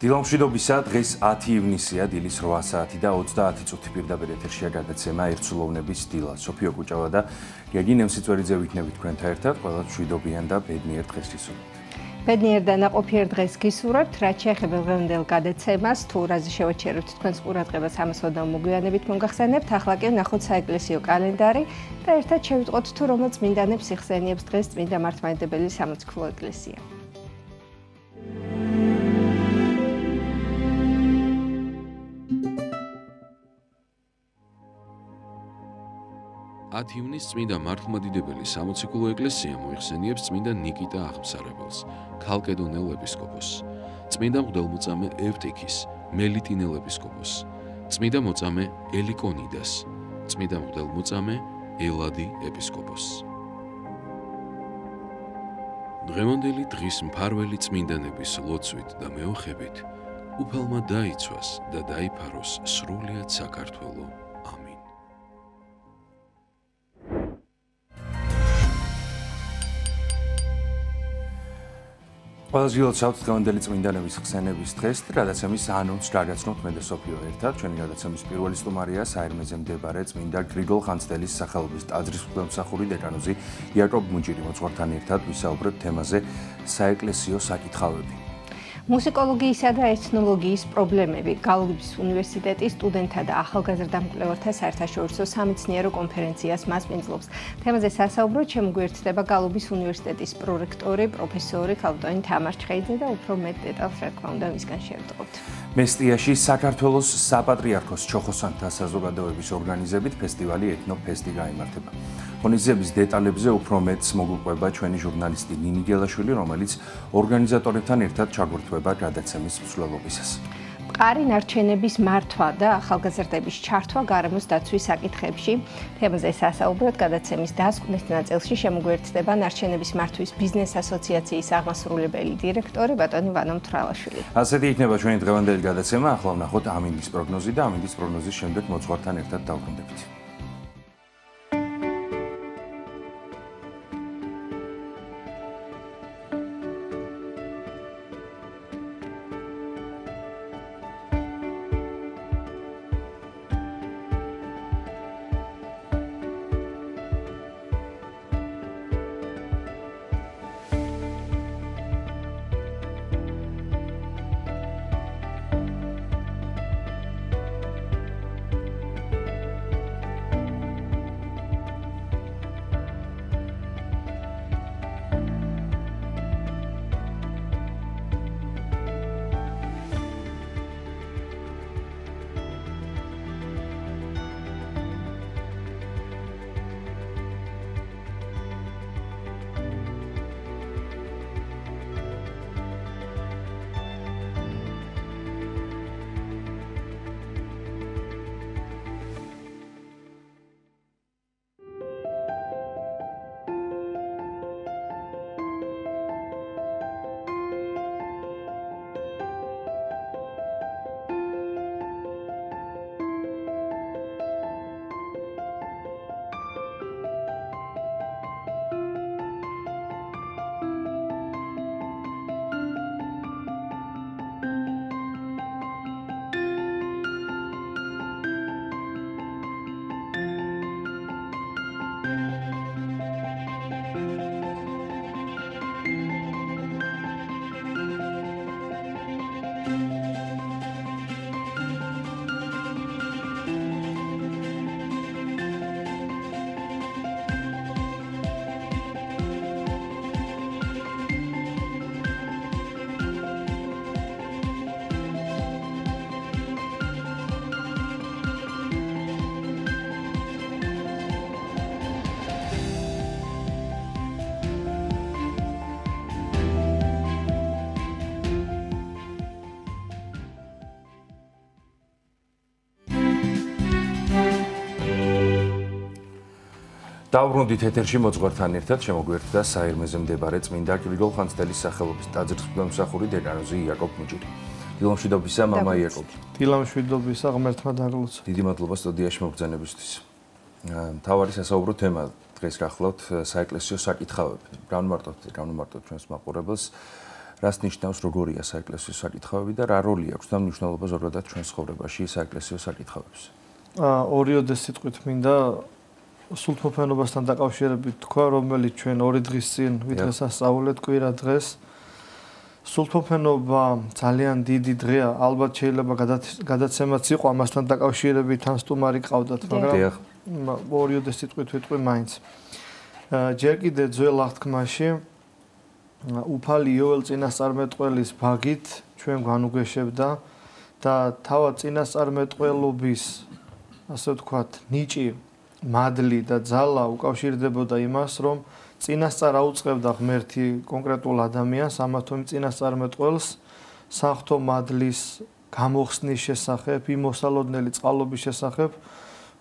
დილამშვიდობისა, დღეს 10 ივნისია, დილის 8 საათი და 30 წუთი პირდაპირ ეთერშია გადაცემა ერთსულოვნების დილა. სოფიო კუჭავა და გიგი ნემსიწვერიძე ვიქნებით თქვენთან ერთად, ყველა მშვიდობიან და ბედნიერ დღეს გისურვებთ. ბედნიერ და ნაყოფიერ დღეს გისურვებთ, რაც შეეხება დღევანდელ გადაცემას, თუ რაზე შევაჩერებთ თქვენს ყურადღებას, ამას ოდნავ მოგვიანებით მომგახსენებთ. ახლა კი ნახოთ საეკლესიო კალენდარი და ერთად შევიტყოთ, თუ რომელ წმინდანებს იხსენიებს დღეს წმინდა მართლმადიდებელი სამოციქულო ეკლესია. 10 ივნისს წმინდა მართლმადიდებელი სამოციქულო ეკლესია მოიხსენიებს წმინდა ნიკიტა აღმსარებელს, ქალკედონელ ეპისკოპოსს, წმინდა მღვდელმოწამე ევტიქის, მელიტინელ ეპისკოპოსს, წმინდა მოწამე ელიკონიდას, წმინდა მღვდელმოწამე ელადი ეპისკოპოსს. დღევანდელი დღის მფარველი წმინდანების ლოცვით და მეოხებით უფალმა დაიცვას და დაიფაროს სრულიად საქართველო. ყველაზე გილოცავთ დღევანდელი წმინდანების ხსენების დღეს და გადაცემის ანონსს გაგაცნობთ მე და სოფიო ერთად. ჩვენი გადაცემის პირველი სტუმარია საერმეზე მდებარე წმინდა გრიგოლ ხანძთელის სახელობის ტაძრის მღვდელმსახური დეკანოზი იაკობ მუჯირი. მოძღვართან ერთად ვისაუბრებთ თემაზე საეკლესიო საკითხავები. მუსიკოლოგიისა და ეთნოლოგიის პრობლემები. გალუგის უნივერსიტეტის სტუდენტთა და ახალგაზრდა მკვლევართა საერთაშორისო სამეცნიერო კონფერენციას მასპინძლობს. თემაზე სასაუბროდ შემოგვიერთდება გალუგის უნივერსიტეტის პრორექტორი, პროფესორი ქალბატონი თამარ ჩხეიძე და უფრო მეტ დეტალს რა თქმა უნდა მისგან შევტყობთ. მესტიაში საქართველოს საპატრიარქოს ჩოხოსანთა საზოგადოების ორგანიზებით ფესტივალი ეთნოფესტი გაიმართება. ღონისძიების დეტალებზე უფრო მეტს მოგვიყვება ჩვენი ჟურნალისტი ნინი გელაშვილი, რომელიც ორგანიზატორებთან ერთად ჩაგვერთვება გადაცემის მსვლელობისას. მყარი ნარჩენების მართვა და ახალგაზრდების ჩართვა გარემოს დაცვის საკითხებში. თემაზე სასაუბროდ გადაცემის დასკვნით ნაწილში შემოგვიერთდება ნარჩენების მართვის ბიზნეს ასოციაციის აღმასრულებელი დირექტორი ბატონი ვანო მთვრალაშვილი. ასეთი იქნება ჩვენი დღევანდელი გადაცემა. ახლა ვნახოთ ამინდის პროგნოზი და ამინდის პროგნოზის შემდეგ მოძღვართან ერთად დავბრუნდებით. დავბრუნდით ეთერში მოძღვართან ერთად შემოგვიერთდა საერმეზე მდებარე წმინდა გრიგოლ ხანძთელის სახელობის ტაძრის მღვდელმსახური დეკანოზი იაკობ მუჯირი. დილამშვიდობისა მამა იაკობ. დილამშვიდობისა ღმერთმა დაგლოცოთ. დიდი მადლობა სტუდიაში მოგბრძანებისთვის. მთავარი სასაუბრო თემა დღეს გახლავთ საეკლესიო საკითხავები. განვმარტოთ ჩვენს მაყურებელს რას ნიშნავს როგორია საეკლესიო საკითხები და რა როლი აქვს და მნიშვნელობა ზოგადად ჩვენ ცხოვრებაში საეკლესიო საკითხებს. ორიოდე სიტყვით მინდა სულთმოფენობასთან დაკავშირებით თქვა, რომელიც ჩვენ 2 დღის წინ ვიდღესასწაულეთ კვირა დღეს. სულთმოფენობა ძალიან დიდი დღეა, ალბათ შეიძლება გადაცემაც იყო ამასთან დაკავშირებით თან სტუმარი ყავდათ, მაგრამ ორიოდე სიტყვით ვიტყვი მაინც. ჯერ კიდე ძველ აღთქმაში უფალი იოელ წინასწარმეტყველის ბაგით ჩვენ განუგეშებდა და თავად წინასწარმეტყველობის ასე ვთქვათ, ნიჭი, მადლი და ძალა უკავშირდებოდა იმას, რომ წინასწარ აუწყებდა ღმერთი კონკრეტულ ადამიანს, ამათომ წინასწარმეტყველს საღვთო მადლის გამოხსნის შესახებ, იმოსალოდნელი წყალობის შესახებ,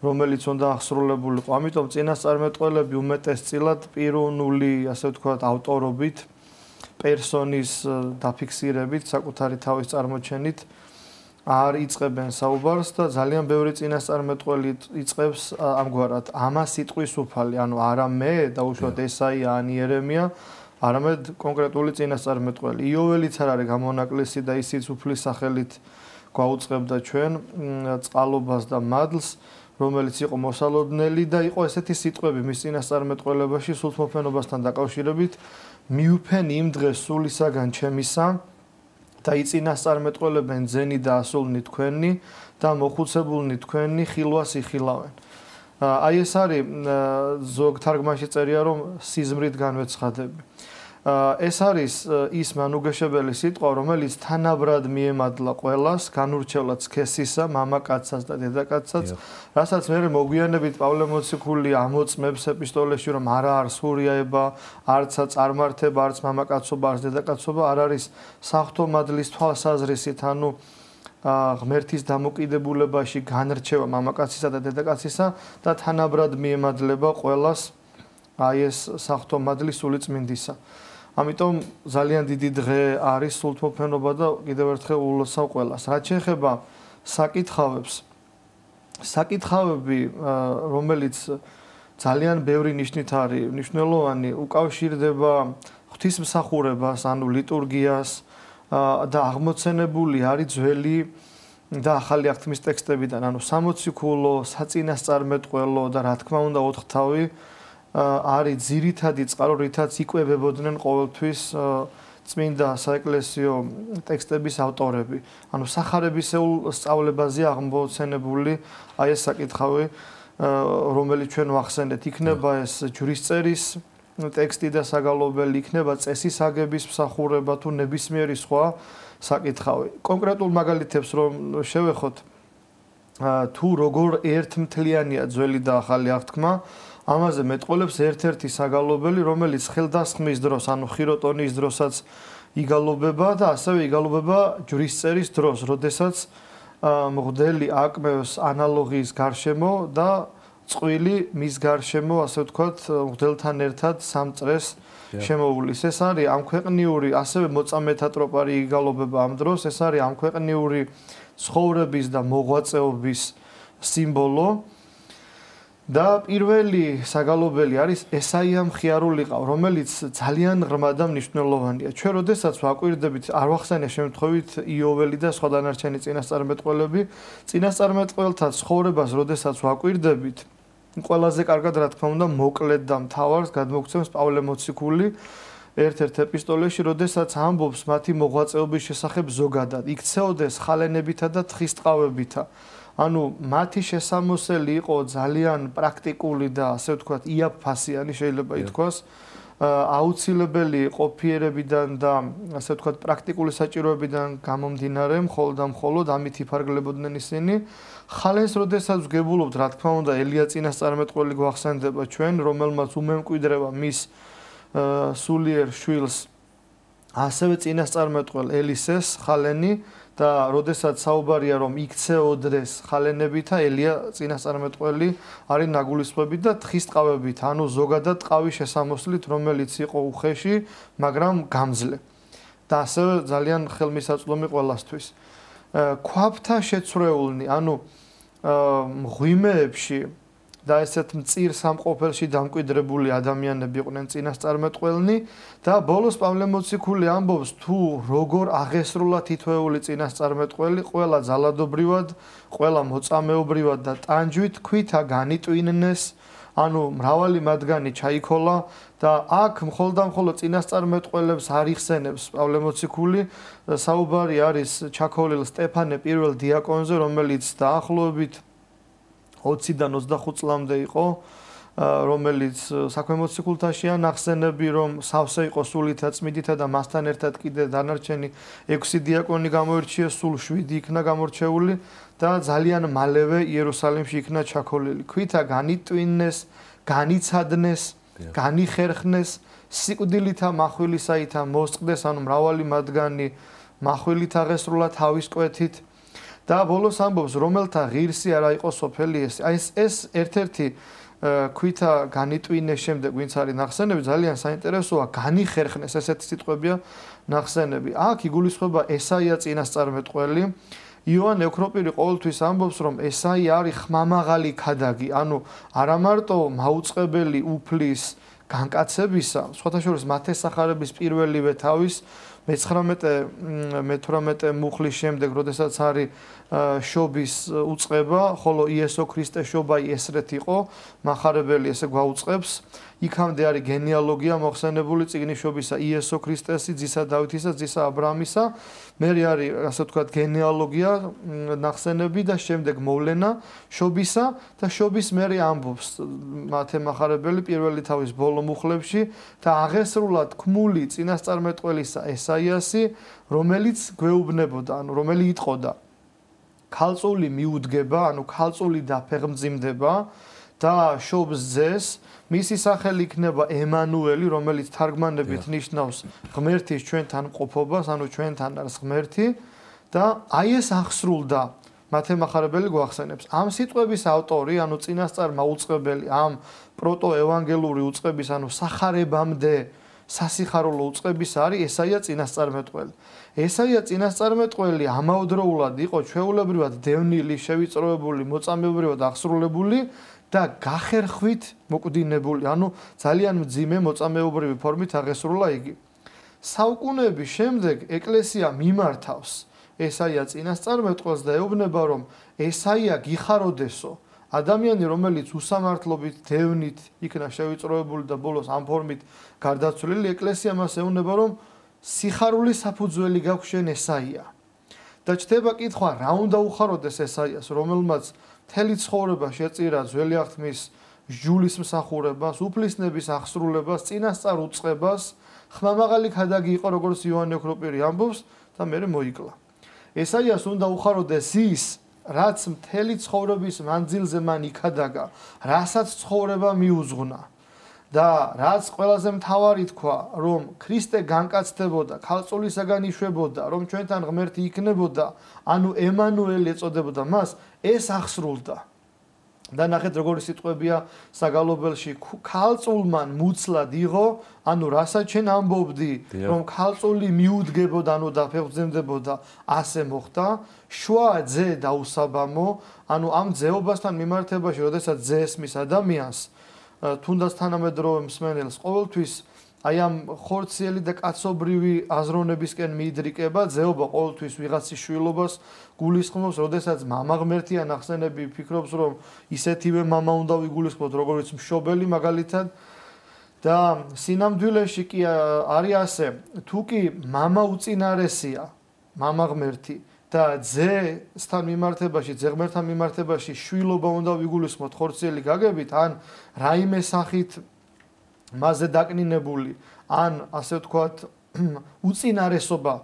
რომელიც უნდა აღსრულებულიყო. ამიტომ წინასწარმეტყველები უმეტესწილად პიროვნული, ასე ვთქვათ, ავტორობით, პერსონის დაფიქსირებით, საკუთარი თავის წარმოჩენით არ იწყებენ საუბარს და ძალიან ბევრი წინასწარმეტყველი იწყებს ამგვარად ამას იტყვის უფალი, ანუ არა მე დაუშვათ ესაია ან იერემია, არამედ კონკრეტული წინასწარმეტყველი. იოველიც არ არის გამონაკლისი და ისიც უფლის სახელით გვაუწყებდა ჩვენ წყალობას და მადლს, რომელიც იყო მოსალოდნელი და იყო ესეთი სიტყვები მის წინასწარმეტყველებაში სულთმოფენობასთან დაკავშირებით, მიუფენ იმ დღეს სულისაგან ჩემისა და იწინასწარმეტყველებენ ძენი და ასულნი თქვენი და მოხუცებულნი თქვენი ხილვას იხილავენ. აი ეს არის ზოგ თარგმანში წერია, რომ სიზმრით განვეცხადები. ეს არის ის მანუგეშებელი სიტყვა, რომელიც თანაბრად მიემადლა ყველას, განურჩევლად სქესისა, მამაკაცსაც და დედაკაცსაც, რასაც მე მოგვიანებით პავლე მოციქული ამოწმებს ეპისტოლეში, რომ არა არის სურიაება, არცა წარმართება, არც მამაკაცობა, არც დედაკაცობა, არ არის საღვთო მადლის თვალსაზრისით, ანუ ღმერთის დამოკიდებულებაში განრჩევა მამაკაცისა და დედაკაცისა და თანაბრად მიემადლება ყველას აი ეს საღვთო მადლი სულიწმინდისა. ამიტომ ძალიან დიდი დღე არის სულთმოფენობა და კიდევ ერთხელ ულოცავ ყველას. რაც შეეხება საკითხავებს, საკითხავები, რომელიც ძალიან ბევრი ნიშნით არის მნიშვნელოვანი, უკავშირდება ღვთისმსახურებას, ანუ ლიტურგიას და აღმოცენებული არის ძველი და ახალი აღთქმის ტექსტებიდან, ანუ სამოციქულო, საწინასწარმეტყველო და რა თქმა უნდა ოთხთავი არის ძირითადი წყარო, რითაც იკვებებოდნენ ყოველთვის წმინდა საეკლესიო ტექსტების ავტორები. ანუ სახარებისეულ სწავლებაზე აღმოცენებული აი ეს საკითხავი, რომელიც ჩვენ ვახსენეთ, იქნება ეს ჯვრისწერის ტექსტი და საგალობელი, იქნება წესის აგების მსახურება თუ ნებისმიერი სხვა საკითხავი. კონკრეტულ მაგალითებს რომ შევეხოთ, თუ როგორ ერთმთლიანია ძველი და ახალი აღთქმა, ამაზე მეტყოლებს ერთ-ერთი საგალობელი, რომელიც ხელდასხმის დროს, ანუ ხიროტონის დროსაც იგალობება და ასევე იგალობება ჯვრისწერის დროს, როდესაც მღვდელი აკმევს ანალოგიის გარშემო და წყვილი მის გარშემო, ასე ვთქვათ, მღვდელთან ერთად სამ წრეს შემოუვლის. ეს არის ამ ქვეყნიური, ასევე მოწამეთა ტროპარი იგალობება ამ დროს, ეს არის ამ ქვეყნიური ცხოვრების და მოღვაწეობის სიმბოლო. და პირველი საგალობელი არის ესაია მხიარულიყავ, რომელიც ძალიან ღრმა და მნიშვნელოვანია. ჩვენ როდესაც ვაკვირდებით, არ ვახსენე შემთხვევით იოველი და სხვა დანარჩენი წინასწარმეტყველები, წინასწარმეტყველთა ცხოვრებას როდესაც ვაკვირდებით, ყველაზე კარგად რა თქმა უნდა მოკლედ და მთავარს გადმოგცემს პავლე მოციქული ერთ-ერთ ეპისტოლეში, როდესაც ამბობს მათი მოღვაწეობის შესახებ ზოგადად, იქცეოდეს ხალენებითა და თხისტყავებითა. ანუ მათი შესამოსელი იყო ძალიან პრაქტიკული და ასე ვთქვათ იაფფასიანი შეიძლება ითქვას, აუცილებელი ყოფიერებიდან და ასე ვთქვათ პრაქტიკული საჭიროებიდან გამომდინარე, მხოლოდ და მხოლოდ ამით იფარგლებოდნენ ისინი. ხალენს როდესაც ვგებულობთ, რა თქმა უნდა, ელია წინასწარმეტყველი გვახსენდება ჩვენ, რომელმაც უმემკვიდრევა მის სულიერ შვილს, ასევე წინასწარმეტყველ ელისეს ხალენი და როდესაც საუბარია რომ იქცეოდეს ხალენებითა, ელია წინასწარმეტყველი არის ნაგულისხმებით და თხისტყავებით, ანუ ზოგადად ტყავის შესამოსლით, რომელიც იყო უხეში, მაგრამ გამძლე. და ასევე ძალიან ხელმისაწვდომი ყველასთვის. ქვაბთა შეცვლილნი, ანუ მღვიმეებში და ესეთ მწիր სამყოფელში დამკვიდრებული ადამიანები იყვნენ წინასწარმეტყველნი და ბოლოს პავლე მოციქული ამბობს თუ როგორ აღესრულა თითოეული წინასწარმეტყველი ყველა ძალადობრივად, ყველა მოწამეობრივად და ტანჯვით ქვითა განიტვინნეს, ანუ მრავალი მათგანი ჩაიქოლა და აქ მხოლოდ წინასწარმეტყველებს არ იხსენებს პავლე მოციქული, საუბარი არის ჩაქოლილ სტეფანე პირველ დიაკონზე, რომელიც დაახლოებით 20-დან 25 წლამდე იყო, რომელიც საქმე მოციქულთაშია ნახსენები, რომ სავსე იყო სულითა წმიდითა და მასთან ერთად კიდე დანარჩენი 6 დიაკონი გამოირჩიეს, სულ 7 იქნა გამორჩეული და ძალიან მალევე იერუსალიმში იქნა ჩაქოლილი. ქვითა განიტვინნეს, განიცადნეს, განიხერხნეს, სიკვდილითა מחვილისაითა მოსწყდეს, ანუ მრავალი მათგანი מחვილით აღესრულა თავის კვეთით. და ბოლოს ამბობს, რომელთა ღირსი არა იყო სოფელი ეს. ეს ერთ-ერთი ქვითა განიტვინეს შემდეგ, ვინც არის ნახსენები, ძალიან საინტერესოა, განიხერხნეს, ესეთი სიტყვებია ნახსენები. აქ იგულისხმება ესაია წინასწარმეტყველი. იოანე ოქროპირი ყოველთვის ამბობს, რომ ესაია არის ხმამაღალი ქადაგი, ანუ არა მარტო მაუწყებელი უფლის განკაცებისა, სხვათა შორის მათესახარების პირველივე თავის მე-18 მუხლის შემდეგ, როდესაც არის შობის უწყება, ხოლო იესო ქრისტეს შობა ესრეთ იყო, მახარებელი ესე გვაუწყებს. იქამდე არის გენეალოგია მოხსენებული წიგნის შობისა იესო ქრისტესი, ძისა დავითისა, ძისა აბრაამისა. მერე არის, ასე ვთქვათ, გენეალოგია ნახსენები და შემდეგ მოვლენა შობისა და შობის მერე ამბობს მათე მახარებელი პირველი თავის ბოლო მუხლებში და აღესრულად თქმული წინასწარმეტყველისა ესაიასი, რომელიც გვეუბნებოდა, ანუ რომელი იტყოდა ქალწული მიუდგება, ანუ ქალწული დაფეხმძიმდება და შობს ძეს, მისი სახელი იქნება ემანუელი, რომელიც თარგმანებით ნიშნავს ღმერთის ჩვენთან მყოფობას, ანუ ჩვენთან არის ღმერთი და აი ეს აღსრულდა მათე მახარებელი გვახსენებს. ამ სიტყვების ავტორი, ანუ წინასწარ მაუწყებელი, ამ პროტოევანგელური უწყების, ანუ სახარებამდე სასიხარულო უწყების არის ესაია წინასწარმეტყველი. ესაია წინასწარმეტყველი ამავდროულად იყო ჩვეულებრივად დევნილი, შევიწროებული, მოწამეობრივად აღსრულებული და გახერხვით მოკვდინებული, ანუ ძალიან მძიმე მოწამეობრივი ფორმით აღესრულა იგი. საუკუნეების შემდეგ ეკლესია მიმართავს ესაია წინასწარმეტყველს და ეუბნება, რომ ესაია გიხაროდესო, ადამიანი, რომელიც უსამართლობით, დევნით იქნა შევიწროებული და ბოლოს ამ ფორმით გარდაცვლილი, ეკლესია მას ეუბნება, რომ სიხარულის საფუძველი გაქვს შენ ესაია. და ჩდება კითხვა, რა უნდა უხაროდეს ესაიას, რომელმაც მთელი ცხოვრება შეწირა ძველი აღთქმის ჯულის მსახურებას, უფლისნების აღსრულებას, წინასწარ უწყებას, ხმამაღალი ქადაგი იყო, როგორც იოანე ოქროპირი ამბობს და მერე მოიკლა. ესაიას უნდა უხაროდეს ის, რაც მთელი ცხოვრების მანძილზე მან იქადაგა, რასაც ცხოვრება მიუძღვნა და რაც ყველაზე მთავარი თქვა, რომ ქრისტე განკაცდებოდა, ქალწულისაგან იშვებოდა, რომ ჩვენთან ღმერთი იქნებოდა, ანუ ემანუელი ეწოდებოდა მას, ეს აღსრულდა. და ნახეთ როგორი სიტყვებია საგალობელში, ქალწულმან მუცლად იღო, ანუ რასაც შენ ამბობდი, რომ ქალწული მიუდგებოდა, ანუ დაფეხმძიმდებოდა, ასე მოხდა. შუა ძე დაუსაბამო, ანუ ამ ძეობასთან მიმართებაში, როდესაც ძე ესმის ადამიანს, თუნდაც თანამედროვე მსმენელს ყოველთვის აი ამ ხორციელი და კაცობრივი აზროვნებისკენ მიიდრიკება, ძეობა ყოველთვის ვიღაცის შვილობას გულისხმობს, როდესაც მამა ღმერთია ნახსენები ფიქრობს, რომ ისეთივე მამა უნდა ვიგულისხმოთ, როგორც მშობელი მაგალითად და სინამდვილეში კი არის ასე, თუ კი მამა უწინარესია, მამა ღმერთი და ძესთან მიმართებაში, ძეღმერთთან მიმართებაში შვილობა უნდა ვიგულისხმოთ ხორციელი გაგებით, ან რაიმე სახით მასზე დაკნინებული, ან ასე ვთქვათ, უწინარესობა,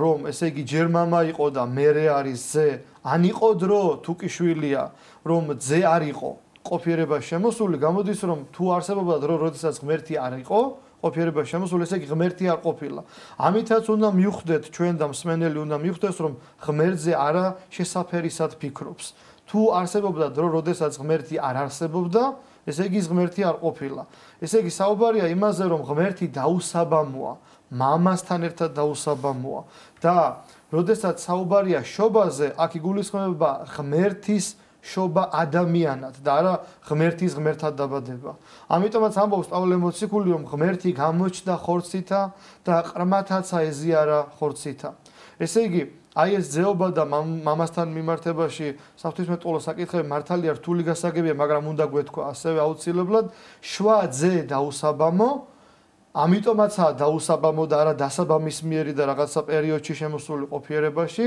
რომ ესე იგი ჯერ მამა იყო და მერე არის ძე, ან იყო დრო თუ კი შვილია, რომ ძე არ იყო ყოფიერება შემოსული, გამოდის რომ თუ არსებობდა დრო, როდესაც ღმერთი არ იყო ყოფიერება შემოსული, ესე იგი ღმერთი არ ყოფილა. ამითაც უნდა მივხვდეთ ჩვენ და მსმენელი უნდა მივხვდეს, რომ ღმერთზე არა შესაფერისად ფიქრობს. თუ არსებობდა დრო, როდესაც ღმერთი არ არსებობდა, ესე იგი ღმერთი არ ყოფილა. ესე იგი საუბარია იმაზე, რომ ღმერთი დაუსაბამოა, მამასთან ერთად დაუსაბამოა და როდესაც საუბარია შობაზე, აქ იგულისხმება ღმერთის შობა ადამიანად და არა ღმერთის ღმერთად დაბადება. ამიტომაც ამბობს პავლე მოციქული, რომ ღმერთი გამოჩნდა ხორცითა და ყრმათაცა ეზიარა ხორცითა. ესე იგი, აი ეს ძეობა და მამასთან მიმართებაში საღვთისმეტყველო საკითხები მართალია რთული გასაგებია, მაგრამ უნდა გვეთქვა ასევე აუცილებლად შვა ძე დაუსაბამო, ამიტომაცაა დაუსაბამო და არა დასაბამისმიერი და რაღაცა პერიოდში შემოსული ყოფიერებაში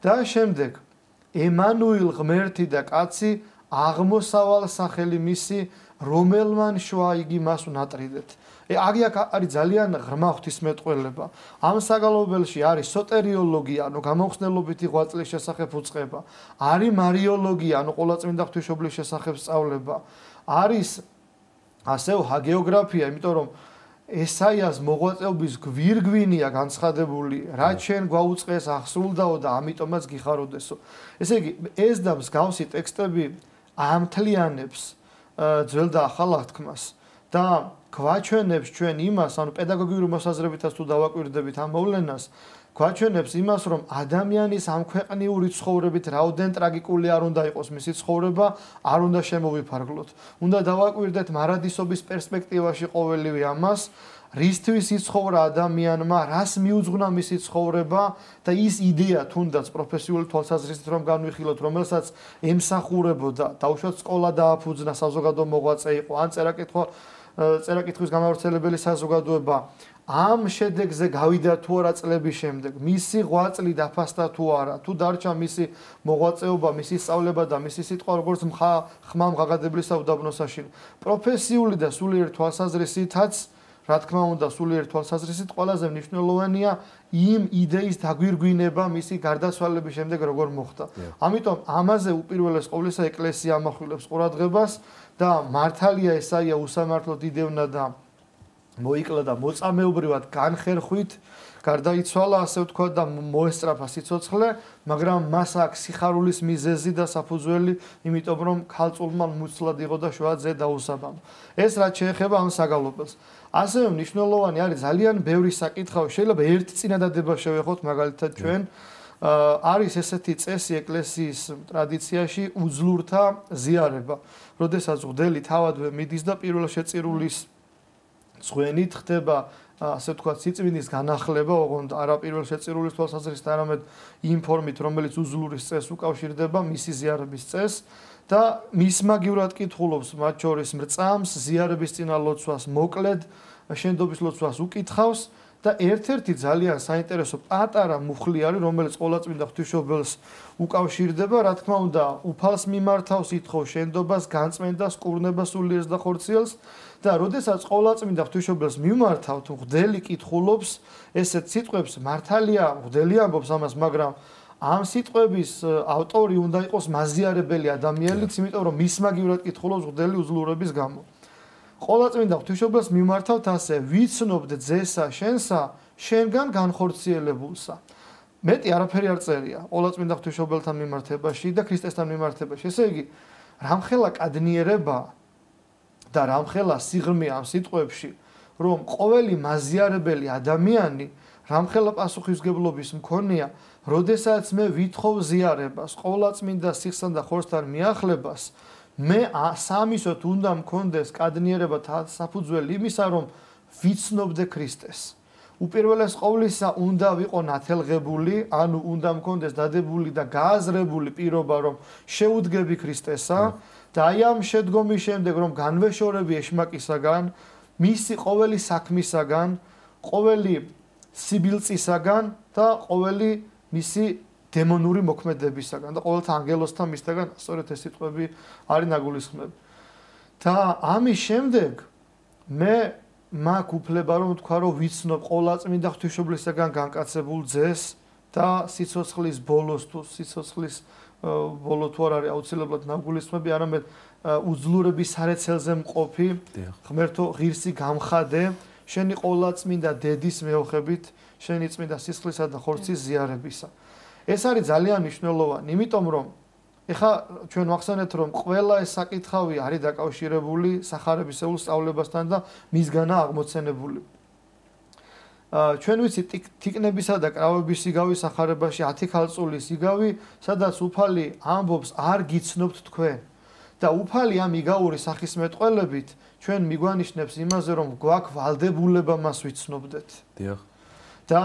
და შემდეგ ემანუილ ღმერთი და კაცი აღმოსავალ სახელი მისი, რომელმან შვა იგი მას უნატრიდეთ. აქ არის ძალიან ღრმა ღვთისმეტყველება. ამ საგალობელში არის სოტერიოლოგია, ანუ გამოხსნელობითი ღვაწლის შესახებ უწყება, არის მარიოლოგია, ანუ ყოვლადწმინდა ღვთისმშობლის შესახებ სწავლება, არის ასევე ჰაგეოგრაფია, იმიტომ რომ ესაიას მოღვაწეობის გვირგვინია განცხადებული, რაც შენ გვაუწყეს ახსრულდაო და ამიტომაც გიხაროდესო. ესე იგი, ეს და მსგავსი ტექსტები ამთლიანებს ძველ და ახალ აღთქმას და გვაჩვენებს ჩვენ იმას, ანუ პედაგოგიური მოსაზრებითაც თუ დავაკვირდებით ამ მოვლენას, გვაჩვენებს იმას, რომ ადამიანის ამ ქვეყნიური ცხოვრებით რაოდენ ტრაგიკული არ უნდა იყოს მისი ცხოვრება, არ უნდა შემოვიფარგლოთ. უნდა დავაკვირდეთ მარადისობის პერსპექტივაში ყოველივე ამას, რისთვის იცხოვრა ადამიანმა, რას მიუძღვნა მისი ცხოვრება და ის იდეა თუნდაც პროფესიული თვალსაზრისით რომ განვიხილოთ, რომელსაც ემსახურებოდა, დაუშვათ სკოლა დააფუძნა, საზოგადო მოღვაწე იყო, ან წერა-კითხვის გამავრცელებელი საზოგადოება ამ შედეგზე გავიდა თუ არა წლების შემდეგ, მისი ღვაწლი დაფასდა თუ არა, თუ დარჩა მისი მოღვაწეობა, მისი სწავლება და მისი სიტყვა როგორც ხმა მღაღადებლისა უდაბნოსაში. პროფესიული და სულიერი თვალსაზრისითაც, რა თქმა უნდა, სულიერი თვალსაზრისით ყველაზე მნიშვნელოვანია იმ იდეის დაგვირგვინება მისი გარდაცვალების შემდეგ როგორ მოხდა. ამიტომ ამაზე უპირველეს ყოვლისა ეკლესია ამახვილებს ყურადღებას და მართალია ესაია უსამართლოდ იდევნა და მოიკლა და მოწამეობრივად განხერხვით გარდაიცვალა, ასე ვთქვა და მოესწრაფა სიცოცხლე, მაგრამ მას აქვს სიხარულის მიზეზი და საფუძველი, იმიტომ რომ ქალწულმა მუცლად იყო და შვა ძე დაუსაბამო. ეს რაც შეეხება ამ საგალობელს. ასევე მნიშვნელოვანი არის ძალიან ბევრი საკითხავი, შეიძლება ერთ წინადადება შევეხოთ, მაგალითად ჩვენ არის ესეთი წესი ეკლესიის ტრადიციაში უძლურთა ზიარება, როდესაც მღვდელი თავადვე მიდის და პირველ შეწირულის ხვენით ხდება ასე ვთქვათ სიწმინდის განახლება, ოღონდ არა პირველ შეწირულის თვალსაზრისით, არამედ იმ ფორმით, რომელიც უძლურის წესს უკავშირდება მისი ზიარების წესს და მის მაგივრად კითხულობს მათ შორის მრწამს, ზიარების წინა ლოცვას მოკლედ, შენდობის ლოცვას უკითხავს და ერთ-ერთი ძალიან საინტერესო პატარა მუხლი არის, რომელიც ყოვლადწმინდა ღვთისმშობელს უკავშირდება, რა თქმა უნდა, უფალს მიმართავს, ითხოვს შენდობას, განწმენდას, კურნებას, სულიერს და ხორციელს და როდესაც ყოვლადწმინდა ღვთისმშობელს მიმართავთ, მღვდელი კითხულობს ესეთ სიტყვებს, მართალია მღვდელი ამბობს ამას, მაგრამ ამ სიტყვების ავტორი უნდა იყოს მაზიარებელი ადამიანიც, იმიტომ რომ მის მაგივრად კითხულობს მღვდელი უძლურების გამო. ყოვლადწმინდა ღვთისმშობელს მიმართავთ ასე, ვიცნობთ ძესა შენსა, შენგან განხორციელებულსა. მეტი არაფერი არ წერია ყოვლადწმინდა ღვთისმშობელთან მიმართებაში და ქრისტესთან მიმართებაში. ესე იგი, რამხელა კადნიერება და რამხელა სიღრმე ამ სიტყვებში, რომ ყოველი მაზიარებელი ადამიანი რამხელა პასუხისმგებლობის მქონეა, როდესაც მე ვითხოვ ზიარებას, ყოვლადწმინდა სიხსთან და ხორცთან მიახლებას, მე სამისოთ უნდა მქონდეს კადნიერება საფუძველი იმისა, რომ ვიცნობდე ქრისტეს. უპირველეს ყოვლისა უნდა ვიყო ნათელღებული, ანუ უნდა მქონდეს დადებული და გააზრებული პირობა, რომ შეუდგები ქრისტესა და აი ამ შედგომის შემდეგ, რომ განვეშორები ეშმაკისაგან, მისი ყოველი საქმისაგან, ყოველი სიბილწისაგან და ყოველი მისი დემონური მოქმედებისაგან და ყოველთა ანგელოსთან მისთაგან სწორედ ეს სიტყვები არის ნაგულისხმები. და ამის შემდეგ მე მაქვს უფლება რომ ვთქვა, რომ ვიცნობ ყოვლადწმინდა ღვთისმშობლისაგან განკაცებულ ძეს და სიცოცხლის ბოლოს თუ სიცოცხლის ბოლო თუ არ არის აუცილებლად ნაგულისხმები, არამედ უძლურების სარეცელზე მყოფი ღმერთო ღირსი გამხადე შენი ყოვლადწმინდა დედის მეოხებით, შენი წმინდა სისხლისა და ხორცის ზიარებისა. ეს არის ძალიან მნიშვნელოვანი, იმიტომ რომ ეხლა ჩვენ ვახსენეთ, რომ ყველა ეს საკითხავი არის დაკავშირებული სახარებისეულ სწავლებასთან და მისგანა აღმოცენებული. ჩვენ ვიცით თიკნებისა და კრავების სიგავის სახარებაში 10 ქალწულის სიგავი, სადაც უფალი ამბობს არ გიცნობთ თქვენ. და უფალი ამ იგაური სახის მეტყველებით ჩვენ მიგვანიშნებს იმაზე, რომ გვაქვს ვალდებულება მას ვიცნობდეთ. დიახ. და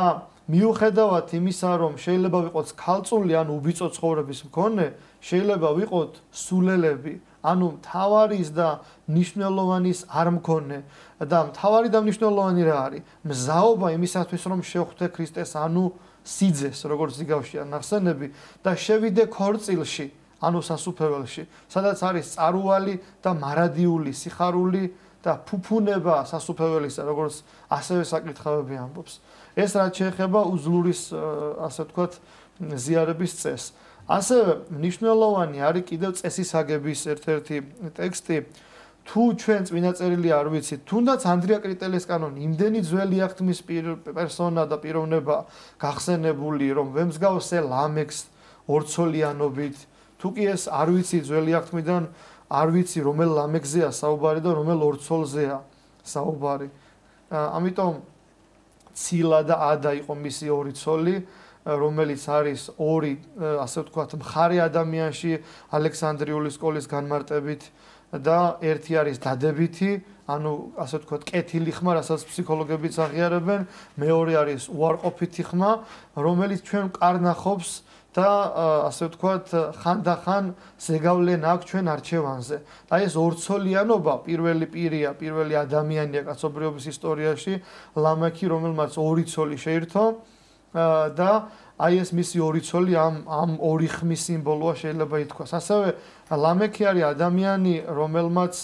მიუხედავად იმისა, რომ შეიძლება ვიყოთ ქალწული ან უბიწო ცხოვრების მქონე, შეიძლება ვიყოთ სულელები, ანუ მთავარის და მნიშვნელოვანის არ მქონე. და მთავარი და მნიშვნელოვანი რა არის? მზაობა იმისათვის, რომ შევხვდე ქრისტეს, ანუ სიძეს, როგორც იგავშია ნახსენები და შევიდე ქორწილში, ანუ სასუფეველში, სადაც არის წარუვალი და მარადიული სიხარული და ფუფუნება სასუფეველისა, როგორც ასევე საკითხავები ამბობს. ეს რაც შეეხება უძლურის, ასე ვთქვათ, ზიარების წესს. ასევე მნიშვნელოვანი არის კიდევ წესისაგების ერთ-ერთი ტექსტი. თუ ჩვენ წმინდა წერილი არ ვიცით, თუნდაც ანდრია კრიტელის კანონი, იმდენი ძველი აღთმის პერსონა და პიროვნება გახსენებული, რომ ვემსგავსე ლამექს ორცოლიანობით, თუ კი ეს არ ვიცი ძველი აღთმიდან, არ ვიცი რომელ ლამექზეა საუბარი და რომელ ორცოლზეა საუბარი. ამიტომ ცილა და ადა იყო მისი ორი ცოლი, რომელიც არის ორი, ასე ვთქვათ, მხარე ადამიანში ალექსანდრიული სკოლის განმარტებით და ერთი არის დადებითი, ანუ ასე ვთქვათ, კეთილი ხმა, რასაც ფსიქოლოგებიც აღიარებენ, მეორე არის უარყოფითი ხმა, რომელიც ჩვენ კარნახობს და ასე ვთქვათ, ხანდახან ზეგავლენ აქვს ჩვენ არჩევანზე. და ეს ორცოლიანობა პირველი პირია, პირველი ადამიანია კაცობრიობის ისტორიაში, ლამექი, რომელმაც ორი ცოლი შეირთო და აი ეს მისი ორი ცოლი ამ ორი ხმის სიმბოლოა შეიძლება ითქვას. ასევე ლამექი არის ადამიანი, რომელმაც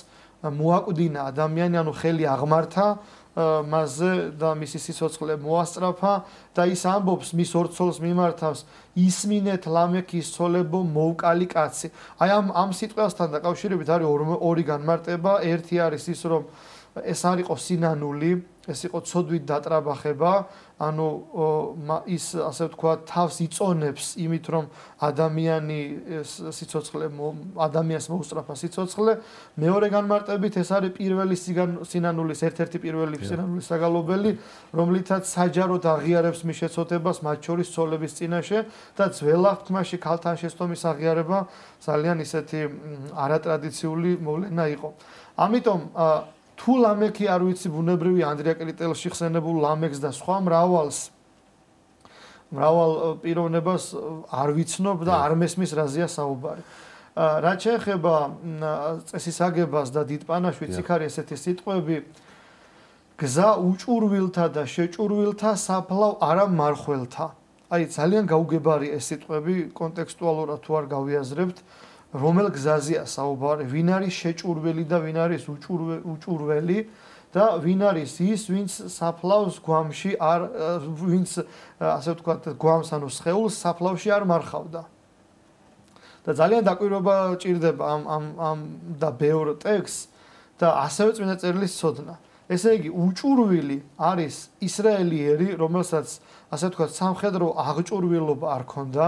მოაკვდინა ადამიანი, ანუ ხელი აღმართა მასზე და მისი სიცოცხლე მოასწრაფა და ის ამბობს მის ორ ცოლს მიმართავს ისმინეთ ლამექის ცოლებო მოვკალი კაცი. აი ამ სიტყვასთან დაკავშირებით არის ორი განმარტება. ერთი არის ის, რომ ეს არ იყო სინანული, ეს იყო ცოდვით დატრაბახება, ანუ ის ასე ვთქვათ თავს იწონებს იმით, რომ ადამიანი სიცოცხლე ადამიანს მოუსწრაფა სიცოცხლე. მეორე განმარტებით ეს არის პირველი სინანულის ერთ-ერთი პირველი სინანულის საგალობელი, რომლითაც საჯაროდ აღიარებს მის შეცოდებას მათ შორის ცოლების წინაშე და ძველ აღთქმაში ქალთან შესწომის აღიარება ძალიან ისეთი არატრადიციული მოვლენა იყო. ამიტომ თუ ლამექი არ ვიცი ბუნებრივი ანდრია კრიტელში ხსენებულ ლამექს და სხვა მრავალ პიროვნებას არ ვიცნობ და არ მესმის რაზეა საუბარი. რაც შეეხება წესისაგებას და დიდპანაშვიდს, იქ არის ესეთი სიტყვები: გზა უჭურვილთა და შეჭურვილთა საფლავ არა მარხველთა. აი ძალიან გაუგებარი ეს სიტყვები კონტექსტუალურად თუ არ გავიაზრებთ. რომელ გზაზეა საუბარი, ვინ არის შეჭურველი და ვინ არის უჭურველი და ვინ არის ის, ვინც საფლავს გვამში არ ვინც ასე ვთქვათ, გვამს ანუ სხეულს საფლავში არ მარხავდა. და ძალიან დაკვირვება ჭირდება ამ და ბევრ ტექსტს და ასევე წმინდა წერილის ცოდნა. ესე იგი, უჭურვილი არის ისრაელიერი, რომელსაც ასე ვთქვათ, სამხედრო აღჭურვილობა არ ქონდა.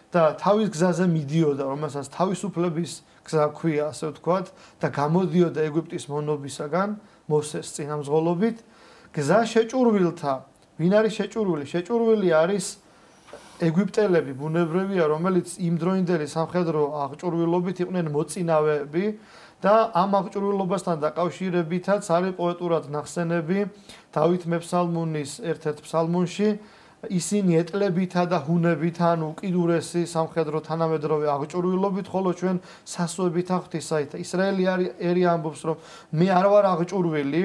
და თავის გზაზე მიდიოდა, რომელსაც თავისუფლების გზა ქვია, ასე ვთქვათ, და გამოდიოდა ეგვიპტის მონობისაგან, მოსეს წინამძღოლობით. გზა შეჭურვილთა, ვინ არის შეჭურვილი? შეჭურვილი არის ეგვიპტელები, ბუნებრივია, რომელიც იმდროინდელი სამხედრო აღჭურვილობით იყვნენ მოწინავეები და ამ აღჭურვილობასთან დაკავშირებითაც არის პოეტურად ნახსენები დავით მეფსალმუნის ერთ-ერთ ფსალმუნში. ისინი ეტლებითა და ჰუნებით, ანუ უკიდურესი სამხედრო თანამედროვე აღჭურვილობით, ხოლო ჩვენ სასუებით ღვთისაით. ისრაელი ერი ამბობს, რომ მე არ ვარ აღჭურვილი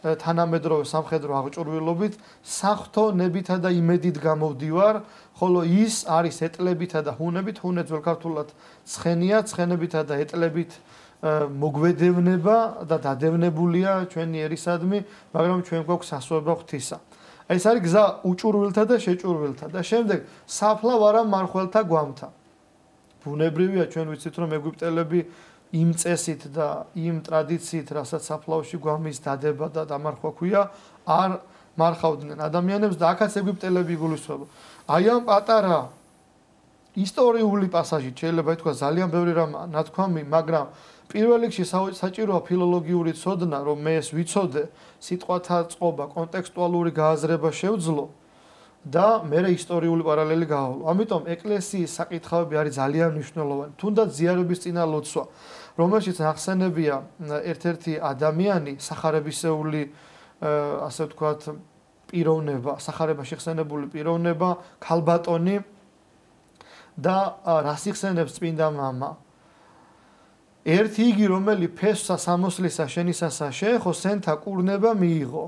თანამედროვე სამხედრო აღჭურვილობით, საღვთო ნებითა და იმედით გამოვდივარ, ხოლო ის არის ეტლებითა და ჰუნებით, ჰუნე ძველ ქართულად ცხენია, ცხენებითა და ეტლებით მოგვედევნება და დადევნებულია ჩვენი ერისადმი, მაგრამ ჩვენ გვაქვს სასუება ღვთისა. ეს არის გზა უჭურვილთა და შეჭურვილთა და შემდეგ საფლავ არა მარხველთა გვამთა. ბუნებრივია, ჩვენ ვიცით, რომ ეგვიპტელები იმ წესით და იმ ტრადიციით, რასაც საფლავში გვამის დადება და დამარხვა ქვია, არ მარხავდნენ ადამიანებს და აქაც ეგვიპტელები იგულისხმება. აი ამ პატარა ისტორიული პასაჟით შეიძლება ითქვა ძალიან ბევრი რამ ნათქვამი, მაგრამ პირველ რიგში საჭიროა ფილოლოგიური ცოდნა, რომ მე ეს ვიცოდე, სიტყვათა წყობა, კონტექსტუალური გააზრება შევძლო და მე ისტორიული პარალელი გავავლო. ამიტომ ეკლესიის საკითხავები არის ძალიან მნიშვნელოვანი. თუნდაც ზიარების წინა ლოცვა, რომელშიც ახსენებია ერთ-ერთი ადამიანი, სახარებისეული, ასე ვთქვათ, პიროვნება, სახარებაში ხსენებული პიროვნება, ქალბატონი და რას იხსენებს წმინდა მამა. ერთი იგი, რომელი ფესვსა სამოსლისა შენისასა შეეხო, სენთა კურნება მიიღო.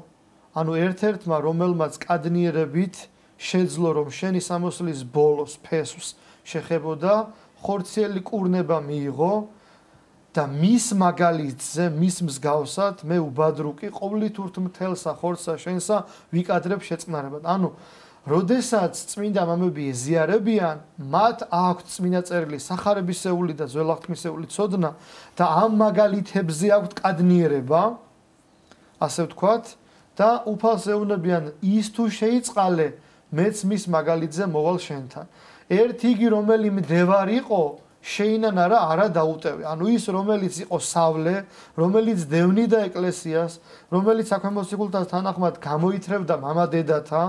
ანუ ერთ-ერთმა, რომელმაც კადნიერებით შეძლო, რომ შენი სამოსლის ბოლოს ფესვს შეხებოდა, ხორციელი კურნება მიიღო და მის მაგალითზე, მის მსგავსად მე უბადრუკი ყოვლით ურთ მთელსა ხორცსა შენსა ვიკადრებ შეწყნარებად. ანუ როდესაც წმინდა მამები ეზიარებიან, მათ აქვთ წმინდა წერილი სახარებისეული და ძველაღთმისეული ცოდნა და ამ მაგალითებზე აქვთ კადნიერება, ასე ვთქვათ, და უფალს ეუბნებიან ის თუ შეიწყალე, მეც მის მაგალითზე მოვალ შენთან. ერთი იგი, რომელი მდევარ იყო, შეინან არა დაუტევე. ანუ ის, რომელიც იყო სავლე, რომელიც დევნიდა ეკლესიას, რომელიც საქვემოსიკულთას თანახმად გამოითრევდა მამადედათა,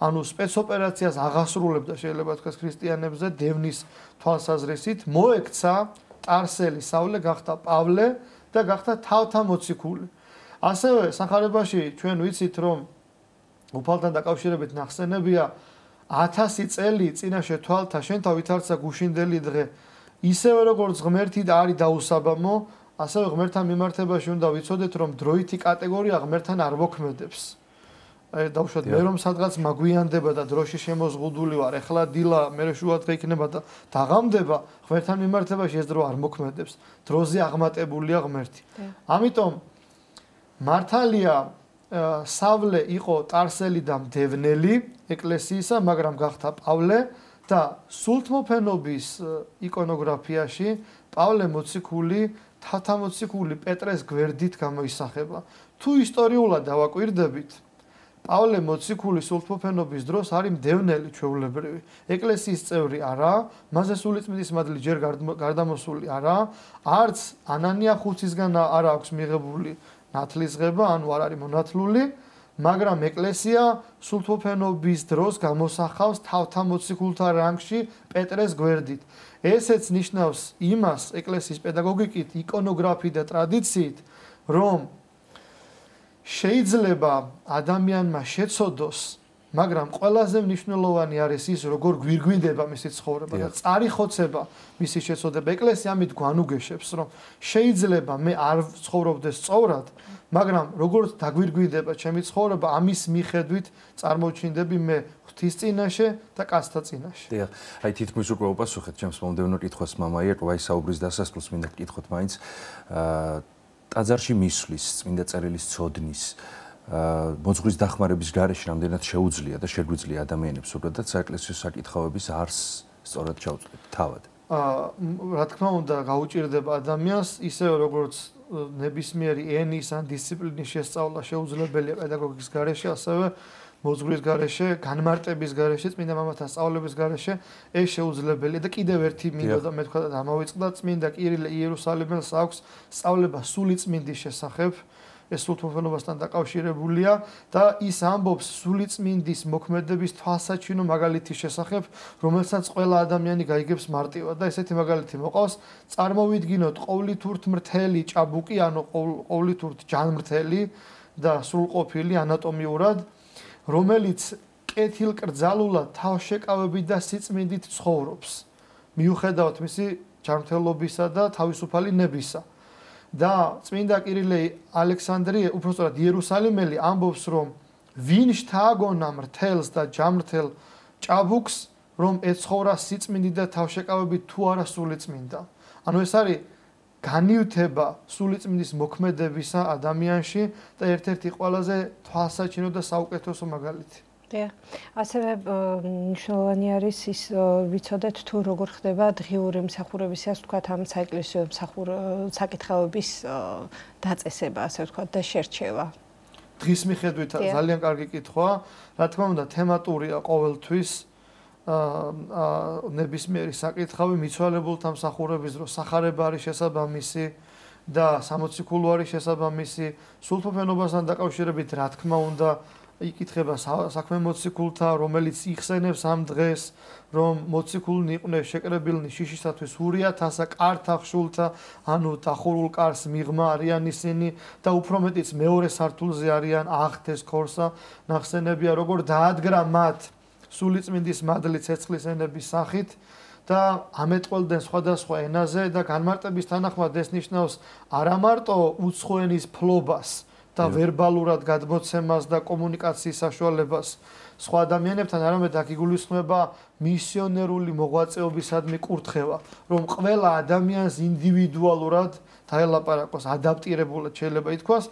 ანუ სპეცოპერაციას აღასრულებდა შეიძლება თქვას ქრისტიანებზე დევნის თვალსაზრისით, მოექცა ტარსელი სავლე, გახდა პავლე და გახდა თავთა მოციქული. ასევე სახარებაში ჩვენ ვიცით, რომ უფალთან დაკავშირებით ნახსენებია 1000 წელი წინაშე თვალთა შენთა ვითარცა გუშინდელი დღე. ისევე როგორც ღმერთი და არის დაუსაბამო, ასევე ღმერთთან მიმართებაში უნდა ვიცოდეთ, რომ დროითი კატეგორია ღმერთთან არ მოქმედებს. დავუშვათ მე რომ სადღაც მაგვიანდება და დროში შემოზღუდული ვარ, ეხლა დილა მე შუადღე იქნება და დაღამდება, ღმერთთან მიმართებაში ეს დრო არ მოქმედებს. დროზე აღმატებულია ღმერთი. ამიტომ მართალია სავლე იყო ტარსელი და მდევნელი ეკლესიისა, მაგრამ გახდა პავლე და სულთმოფენობის იკონოგრაფიაში პავლე მოციქული, თავთა მოციქული პეტრეს გვერდით გამოისახება. თუ ისტორიულად დავაკვირდებით, პავლე მოციქული სულთმოფენობის დროს არის მდევნელი ჩვეულებრივი. ეკლესიის წევრი არა, მასზე სულიწმინდის მადლი ჯერ გარდამოსული არა, არც ანანია ხუცისგან არ აქვს მიღებული ნათლისღება, ანუ არ არის მონათლული, მაგრამ ეკლესია სულთმოფენობის დროს გამოსახავს თავთა მოციქულთა რანგში პეტრეს გვერდით. ესეც ნიშნავს იმას ეკლესიის პედაგოგიკით, იკონოგრაფიით და ტრადიციით, რომ შეიძლება ადამიანმა შეცოდოს, მაგრამ ყველაზე მნიშვნელოვანი არის ის, როგორ გვირგვინდება მისი ცხოვრება და წარიხოცება მისი შეცოდება. ეკლესია ამით გვანუგეშებს, რომ შეიძლება მე არ ცხოვრობდეს სწორად, მაგრამ როგორც დაგვირგვინდება ჩემი ცხოვრება, ამის მიხედვით წარმოჩინდები მე ღვთის წინაშე და კაცთა წინაშე. დიახ, აი თითქმის უკვე უპასუხეთ ჩემს მომდევნო კითხვას მამაია, აი საუბრის დასასრულს მინდა გკითხოთ მაინც ტაძარში მისვლის, წმინდა წერილის ცოდნის მოძღვრის დახმარების გარეშე რამდენად შეუძლია და შეგვიძლია ადამიანებს უბრალოდ საეკლესიო საკითხავების არსს სწორად ჩავწვდეთ თავად. რა თქმა უნდა, გაუჭირდება ადამიანს ისევე როგორც ნებისმიერი ენის ან დისციპლინის შესწავლა შეუძლებელია პედაგოგიკის გარეშე, ასევე მოძღვრის გარეშე, განმარტების გარეშე, წმინდა მამათა სწავლების გარეშე ეს შეუძლებელია და კიდევ ერთი მინდოდა მე თქვა და დამავიწყდა წმინდა კირილე იერუსალიმელს აქვს სწავლება სულიწმინდის შესახებ. ეს სულთმოფენობასთან დაკავშირებულია და ის ამბობს სულიწმინდის მოქმედების თვალსაჩინო მაგალითის შესახებ, რომელსაც ყველა ადამიანი გაიგებს მარტივად და ესეთი მაგალითი მოყავს. წარმოვიდგინოთ ყოვლითურთ მრთელი ჭაბუკი, ანუ ყოვლითურთ ჯანმრთელი და სრულყოფილი ანატომიურად, რომელიც კეთილკრძალულად თავშეკავებით და სიწმინდით ცხოვრობს, მიუხედავად მისი ჯანმრთელობისა და თავისუფალი ნებისა. და წმინდა კირილე ალექსანდრიე, უბრალოდ იერუსალიმელი ამბობს, რომ ვინ შთააგონა მრთელს და ჯანმრთელ ჭაბუკს, რომ ეცხოვრა სიწმინდით და თავშეკავებით თუ არა სულიწმინდა. ანუ ეს არის განივთება სულიწმინდის მოქმედებისა ადამიანში და ერთ-ერთი ყველაზე თვალსაჩინო და საუკეთესო მაგალითი. ასევე მნიშვნელოვანი არის ის ვიცოდეთ თუ როგორ ხდება დღიური მსახურების, ასე ვთქვათ, ამ საეკლესიო საკითხავების დაწესება, ასე ვთქვათ, და შერჩევა. დღის მიხედვით ძალიან კარგი კითხვაა. რა თქმა უნდა, თემატურია ყოველთვის ნებისმიერი საკითხავი მიცვალებულთა მსახურების დროს სახარება არის შესაბამისი, და 60 კულუარი შესაბამისი სულთოფენობასთან დაკავშირებით რა თქმა უნდა იკითხება საქმე მოციქულთა, რომელიც იხსენებს ამ დღეს, რომ მოციქულნი იყვნენ შეკრებილნი შიშისათვის 200-ასა კართა ხშულთა, ანუ დახურულ კარს მიღმა არიან ისინი და უფრო მეტიც მეორე სართულზე არიან აღთეს ქორსა ნახსენებია, როგორ დაადგრა მათ სულიწმინდის მადლი ცეცხლის ენების სახით და ამეტყველდნენ სხვადასხვა ენაზე და განმარტების თანახმად ეს ნიშნავს არა მარტო უცხო ენის ფლობას და ვერბალურად გადმოცემას და კომუნიკაციის საშუალებას სხვა ადამიანებთან, არამედ აქ იგულისხმება მისიონერული მოღვაწეობისადმი კურთხევა, რომ ყველა ადამიანს ინდივიდუალურად დაელაპარაკოს, ადაპტირებულად შეიძლება ითქვას,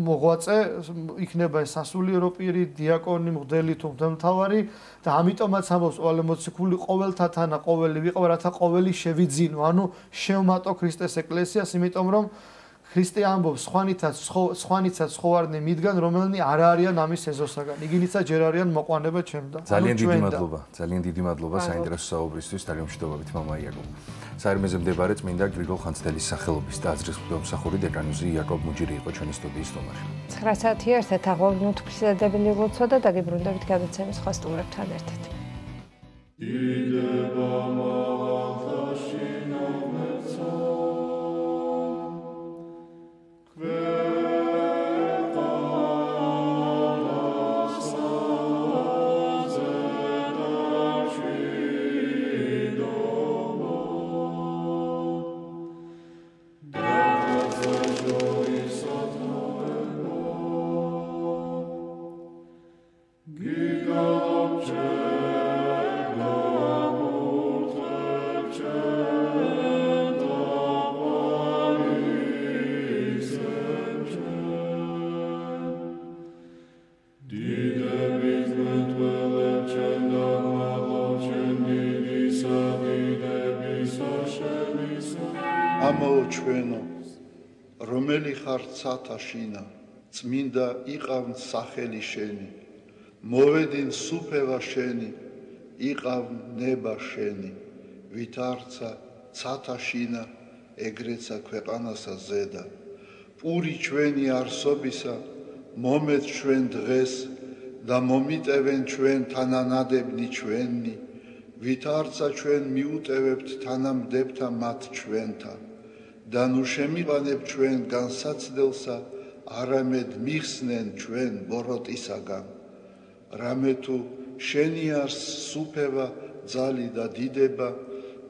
მოღვაწე იქნება ეს სასულიერო პირი, დიაკონი, მღვდელი თუ მღვდელმთავარი და ამიტომაც ამბობს ყოველი მოციქული ყოველთა თანა ყოველი ვიყო, რათა ყოველი შევიძინო, ანუ შევმატო ქრისტეს ეკლესიას, იმიტომ რომ ქრისტე ამბობს სხვანიცაც ხოვარდნი მიდგან, რომელნი არ არიან ამის ეზოსაგან. იგინიცა ჯერ არიან მოყვანება ჩემდა. ძალიან დიდი მადლობა საინტერესო საუბრისთვის, ძალიან მშვიდობებით მამა იაკობ. საერმეზე მდებარე წმინდა გრიგოლ ხანძთელის სახელობის ტაძრის მღვდელმსახური დეკანოზი იაკობ მუჯირი იყო ჩვენი სტუდიის სტუმარი. 9 საათი ერთ აღავლინო თბილისიდადებელი ლოცვა და დაგიბრუნდებით გადაცემის სხვა სტუმრებთან ერთად. ჩვენო, რომელი ხარ ცათაშინა, წმინდა იყავ სახელი შენი, მოვედინ სუფევა შენი, იყავ ნება შენი, ვით არცა ცათაშინა, ეგრეცა ქვეყანასა ზედა, პური ჩვენი არსობისა, მომეც ჩვენ დღეს და მომიტევენ ჩვენ თანანადებნი ჩვენი, ვით არცა ჩვენ მიუტევებთ თანამდებთა მათ ჩვენთან. და ნუ შემიყანებ ჩვენ განსაცდელსა, არამედ მიხსნენ ჩვენ ბოროტისაგან. რამე თუ შენი არს სუფევა, ძალი და დიდება,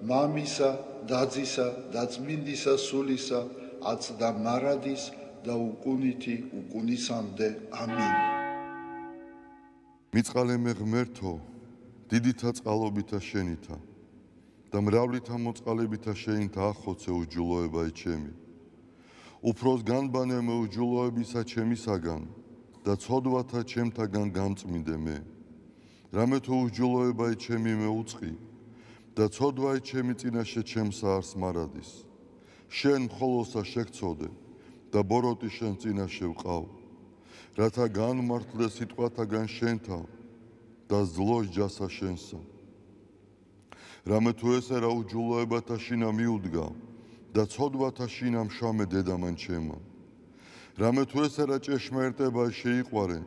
მამისა, დაძისა და წმინდისა სულისა, აწდა მარადის და უკუნითი უკუნისამდე. ამინ. მიწყალემე ღმერთო, დიდითა წყალობითა შენითა და მრავლითა მოწყალებითა შეინთა ახოცე უჯულოებაი ჩემი. უფროს განბანემე უჯულოებისა ჩემისაგან და ცოდვათა ჩემთაგან გამწმინდე მე. რამე თუ უჯულოებაი ჩემი მე უწყი და ცოდვაი ჩემი წინაშე ჩემსა არს მარადის. შენ მხოლოსა შეგწოდე და ბოროტი შენ წინაშე ვყავ, რათა განმართლე სიტყვათაგან შენთა და ზლოს ჯასა შენსა. რამე თუ ესერა უჯულოებათა შინა მიუდგა და ცოდვათა შინა მშამე დედამან ჩემა. რამე თუ ესერა ჭეშმარიტება შეიყვარე,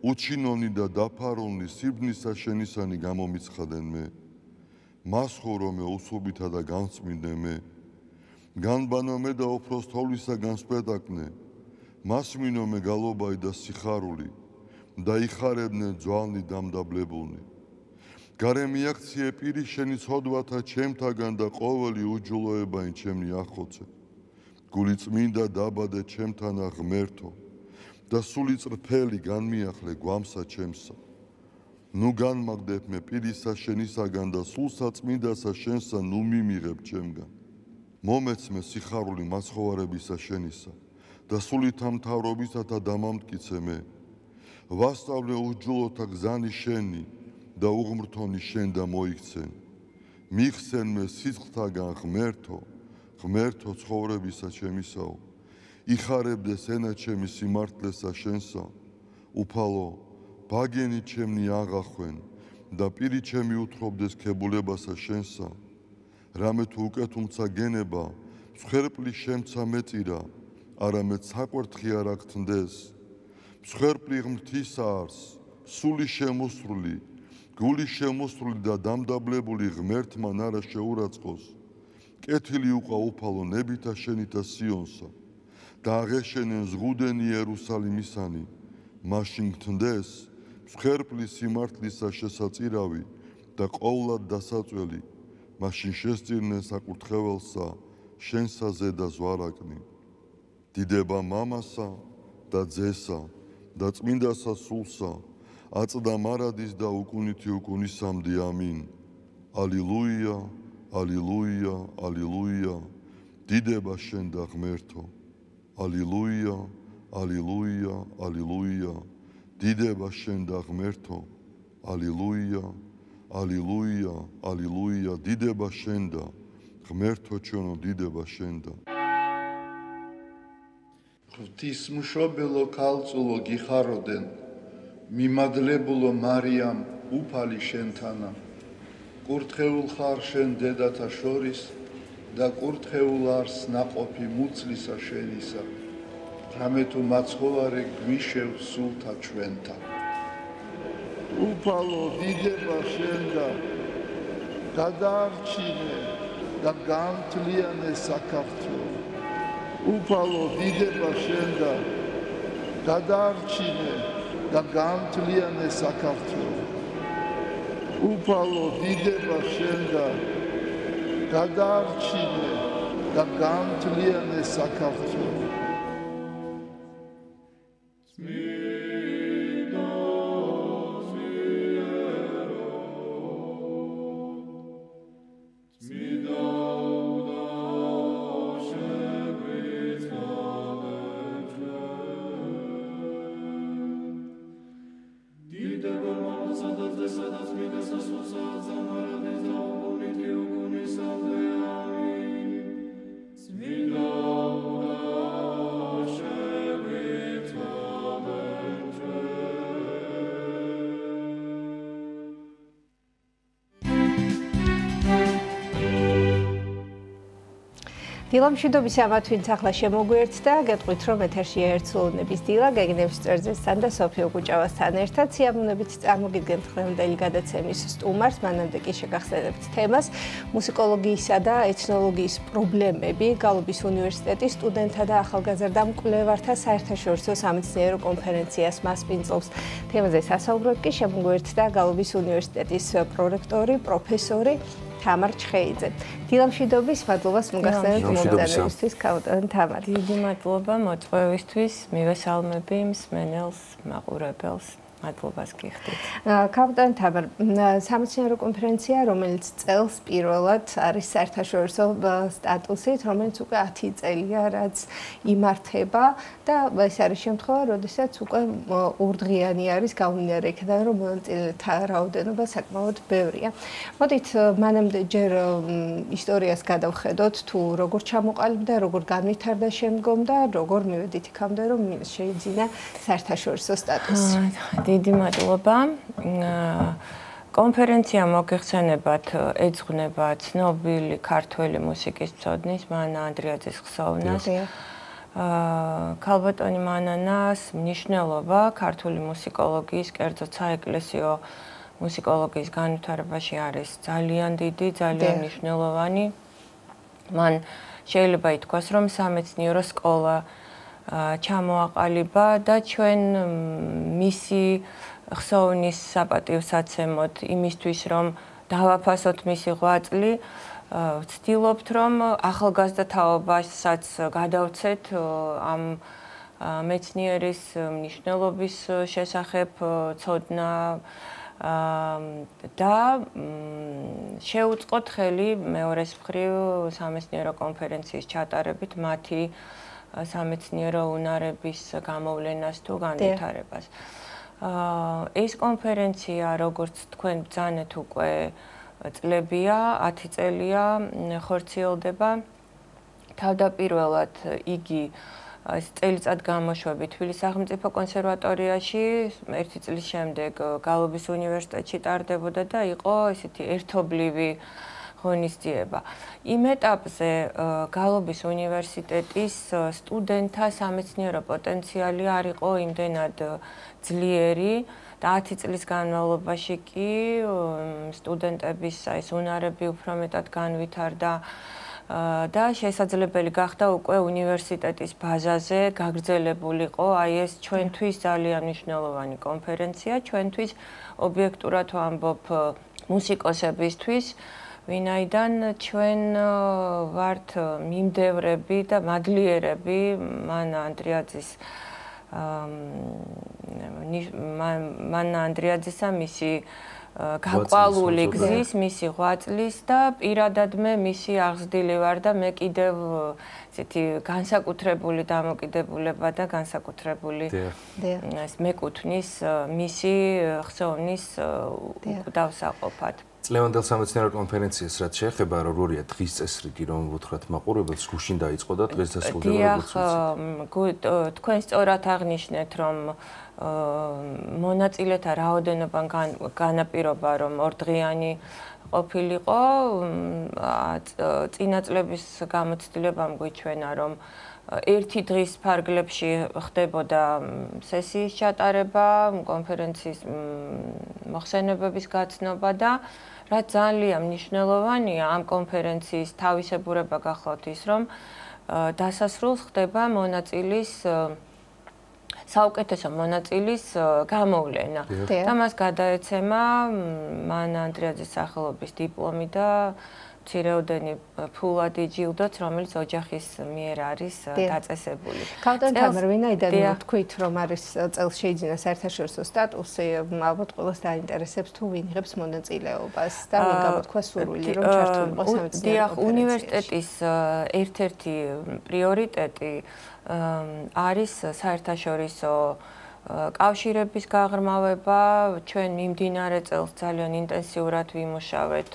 უჩინონი და დაფარულნი სიბნისა შენისანი გამომიცხადენ მე. მას ხორომე უსუბითა და განწმინდე მე. განბანომე და უფროს თოვლისა განსპეტაკნე, მას მინომე გალობაი და სიხარული და იხარებნე ძვალნი დამდაბლებულნი. გარემიაქციე პირი შენი ცოდვათა ჩემთაგან და ყოველი უჯულოებაი ჩემნი ახოცე. გული წმინდა დაბადე ჩემთანა ღმერთო და სული წრფელი განმიახლე გვამსა ჩემსა. ნუ განმაგდებ მე პირისა შენისაგან და სულსა წმინდასა შენსა ნუ მიმიღებ ჩემგან. მომეცმე სიხარული მაცხოვარებისა შენისა და სულით ამთავრობისათა დამამტკიცე მე. ვასწავლე უჯულოთა გზანი შენი და უღმრთონი შენ და მოიქცენ. მიხსენ მე სიცხთაგან ღმერთო, ღმერთო ცხოვრებისა ჩემისაო. იხარებდეს ენა ჩემი სიმართლესა შენსა, უფალო, ბაგენი ჩემნი აღახვენ და პირი ჩემი უთხრობდეს ქებულებასა შენსა. რამე თუ უკეთუმცა გენება, მსხვერპლის შემცა მეწირა, არამედ საკვერთხი არ აგთნდეს. მსხვერპლი ღმრთის არს, სული შემოსრული, გული შემოსრული და დამდაბლებული ღმერთმა არა შეურაცხყოს. კეთილი უყვა უფალო ნებითა შენითა სიონსა და აღეშენენ ზღუდენი იერუსალიმისანი. მაშინ გთნდეს მსხვერპლის სიმართლისა შესაწირავი და ყოვლად დასაწველი. მაშინ შესწირნენ საკურთხეველსა შენსა ზედა ზვარაკნი. დიდება მამასა და ძესა და წმინდასა სულსა აწდა მარადის და უკუნითი უკუნისამდე ამინ. ალილუია, ალილუია, ალილუია, დიდება შენ და ღმერთო. ალილუია, ალილუია, ალილუია, დიდება შენ და ღმერთო. ალილუია, ალილუია, ალილუია, დიდება შენ და ღმერთო ჩვენო, დიდება შენ და. ღვთისმშობელო ქალწულო გიხაროდენ, მიმადლებულო მარიამ უფალი შენთანა. კურთხეულ ხარ შენ დედათა შორის და კურთხეულ არს ნაყოფი მუცლისა შენისა. რამე თუ მაცხოვარე გვიშევ სულთა ჩვენთა. უფალო დიდება შენ და გადაარჩინე და გამთლიანე საქართველო. უფალო დიდება შენ და გადაარჩინე და გამთლიანე საქართველო. უფალო დიდება შენ და გადაარჩინე და გამთლიანე საქართველო. დილა მშვიდობის ამათ ვინც ახლა შემოგვიერთდა, გეტყვით რომ ეთერშია ერთსულუნების დილა, გეგნევს წერძესთან და სოფიო გუჭავასთან ერთად სიამოვნებით წარმოგიდგენთ დღევანდელი გადაცემის სტუმარს, მანამდე კი შეგახსენებთ თემას მუსიკოლოგიისა და ეთნოლოგიის პრობლემები, გალობის უნივერსიტეტის სტუდენტთა და ახალგაზრდა მკვლევართა საერთაშორისო სამეცნიერო კონფერენციას მასპინძლობს. თემაზე სასაუბროდ კი შემოგვიერთდა გალობის უნივერსიტეტის პრორექტორი, პროფესორი თამარ ჩხეიძე. დილა მშვიდობის, მადლობა მოგახსენებთ მომწანებისთვის, კაპიტანი თამარ. დიდი მადლობა მოწვევისთვის, მივესალმები მსმენელს, მაყურებელს. მადლობას გიხდით. კაპიტანი თამარ, სამეცნიერო კონფერენცია, რომელიც წელს პირველად არის საერთაშორისო სტატუსით, რომელიც უკვე 10 წელია, რაც იმართება და ეს არის შემთხვევა, როდესაც უკვე ორდღიანი არის გამომდინარე იქიდან, რომ მონაწილეთა რაოდენობა საკმაოდ ბევრია. მოდით მანამდე ჯერ ისტორიას გადავხედოთ, თუ როგორ ჩამოყალიბდა, როგორ განვითარდა შემდგომ და როგორ მივედით იქამდე, რომ შეიძინა საერთაშორისო სტატუსი. დიდი მადლობა. კონფერენცია მოგეხსენებათ ეძღვნება ცნობილი ქართველი მუსიკის მცოდნის მანა ანდრიაძის ხსოვნას. ქალბატონი მანანას მნიშვნელობა ქართული მუსიკოლოგიის, კერძოდ საეკლესიო მუსიკოლოგიის განვითარებაში არის ძალიან დიდი, ძალიან მნიშვნელოვანი. მან შეიძლება ითქვას, რომ სამეცნიერო სკოლა ჩამოაყალიბა და ჩვენ მისი ხსოვნის საპატივსაცემად იმისთვის, რომ დავაფასოთ მისი ღვაწლი, ვცდილობთ, რომ ახალგაზრდა თაობასაც გადავცეთ ამ მეცნიერის მნიშვნელობის შესახებ ცოდნა და შეუწყოთ ხელი მეორეს მხრივ სამეცნიერო კონფერენციის ჩატარებით მათი სამეცნიერო უნარების გამოვლენას თუ განვითარებას. ეს კონფერენცია, როგორც თქვენ ბრძანეთ უკვე წლებია, 10 წელია ხორციელდება. თავდაპირველად იგი წელიწად გამოშვები თბილისის სახელმწიფო კონსერვატორიაში, 1 წლის შემდეგ გალობის უნივერსიტეტში ტარდებოდა და იყო ესეთი ერთობლივი ღონისძიება. იმ ეტაპზე გალობის უნივერსიტეტის სტუდენტთა სამეცნიერო პოტენციალი არ იყო იმდენად ძლიერი და 10 წლის განმავლობაში კი სტუდენტების ეს უნარები უფრო მეტად განვითარდა და შესაძლებელი გახდა უკვე უნივერსიტეტის ბაზაზე გაგრძელებულიყო აი ეს ჩვენთვის ძალიან მნიშვნელოვანი კონფერენცია, ჩვენთვის ობიექტურად ვამბობ მუსიკოსებისთვის, ვინაიდან ჩვენ ვართ მიმდევრები და მადლიერები მანა ანდრიაძისა მისი გაკვალული გზის, მისი ღვაწლის და პირადად მე მისი აღზრდილი ვარ და მე კიდევ ესეთი განსაკუთრებული დამოკიდებულება და განსაკუთრებული ეს მეკუთვნის მისი ხსოვნის უკდავსაყოფად. წლევანდელ სამეცნიერო კონფერენციას რაც შეეხება როგორია დღის წესრიგი რომ უთხრათ მაყურებელს გუშინ დაიწყო და დღეს დასრულდება როგორც ვიცით. თქვენ სწორად აღნიშნეთ რომ მონაწილეთა რაოდენობა განაპირობა რომ ორდღიანი ყოფილიყო წინა წლების გამოცდილებამ გვიჩვენა რომ ერთი დღის ფარგლებში ხდებოდა სესიის ჩატარება, კონფერენციის მოხსენებების გაცნობა და რაც ძალიან მნიშვნელოვანია ამ კონფერენციის თავისებურება გახლავთ ის რომ დასასრულს ხდება მონაწილის საუკეთესო მონაწილის გამოვლენა და მას გადაეცემა მანა ანდრიაძის სახელობის დიპლომი და მცირეოდენი ფულადი ჯილდოც, რომელიც ოჯახის მიერ არის დაწესებული. ქავტან თამარ, ვინაიდან თქვით, რომ არის წელს შეიძინა საერთაშორისო სტატუსი, ალბათ ყველას დაინტერესებს თუ ვინ იღებს მონაწილეობას და ვინ გამოთქვა სურვილი, რომ ჩართულიყო სამეცნიერო კონფერენციაში. უნივერსიტეტის ერთ-ერთი პრიორიტეტი არის საერთაშორისო კავშირების გაღრმავება. ჩვენ მიმდინარე წელს ძალიან ინტენსიურად ვიმუშავეთ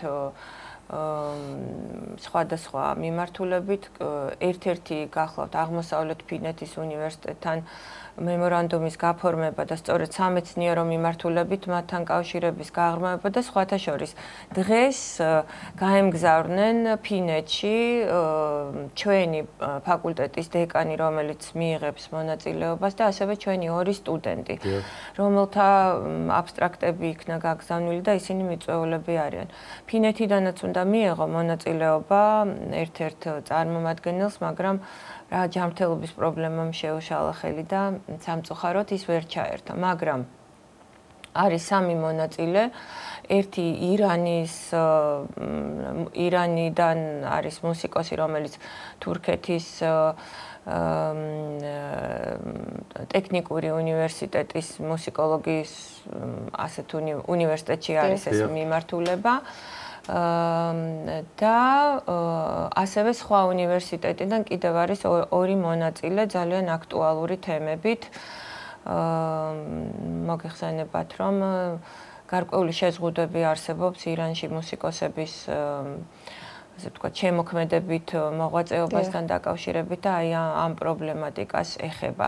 სხვადასხვა მიმართულებით. ერთ-ერთი გახლავთ აღმოსავლეთ ფინეთის უნივერსიტეტთან მემორანდუმის გაფორმება და სწორედ სამეცნიერო მიმართულებით მათთან კავშირების გაღრმავება და სხვათა შორის დღეს გაემგზავრნენ ფინეთში ჩვენი ფაკულტეტის დეკანი, რომელიც მიიღებს მონაწილეობას და ასევე ჩვენი ორი სტუდენტი, რომელთა აბსტრაქტები იქნა გაგზავნილი და ისინი მიწვეულები არიან. ფინეთიდანაც უნდა მიეღო მონაწილეობა ერთ-ერთ წარმომადგენელს, მაგრამ რა ჯანმრთელობის პრობლემამ შეუშალა ხელი და სამწუხაროდ ის ვერ ჩაერთა, მაგრამ არის სამი მონაწილე. ერთი ირანიდან არის მუსიკოსი, რომელიც თურქეთის ტექნიკური უნივერსიტეტის მუსიკოლოგიის ასეთ უნივერსიტეტში არის ეს მიმართულება. და ასევე სხვა უნივერსიტეტიდან კიდევ არის ორი მონაწილე ძალიან აქტუალური თემებით. მოგეხსენებათ, რომ გარკვეული შეზღუდვები არსებობს ირანში მუსიკოსების ასე ვთქვათ, შემოქმედებით მოღვაწეობასთან დაკავშირებით და აი ამ პრობლემატიკას ეხება.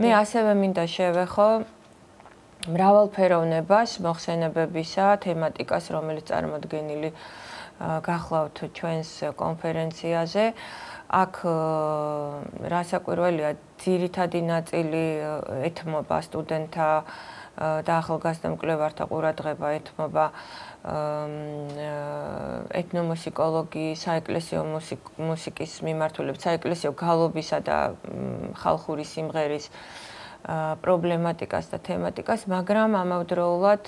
მე ასევე მინდა შევეხო მრავალფეროვნებას, მოხსენებებისა, თემატიკას, რომელიც წარმოდგენილი გახლავთ ჩვენს კონფერენციაზე. აქ რასაკვირველია, ძირითადი ნაწილი ეთმობა სტუდენტთა და ახალგაზრდა მკვლევართა ყურადღება ეთმობა ეთნომუსიკოლოგიის, საეკლესიო მუსიკის მიმართულებით, საეკლესიო გალობისა და ხალხური სიმღერის პრობლემატიკას და თემატიკას, მაგრამ ამავდროულად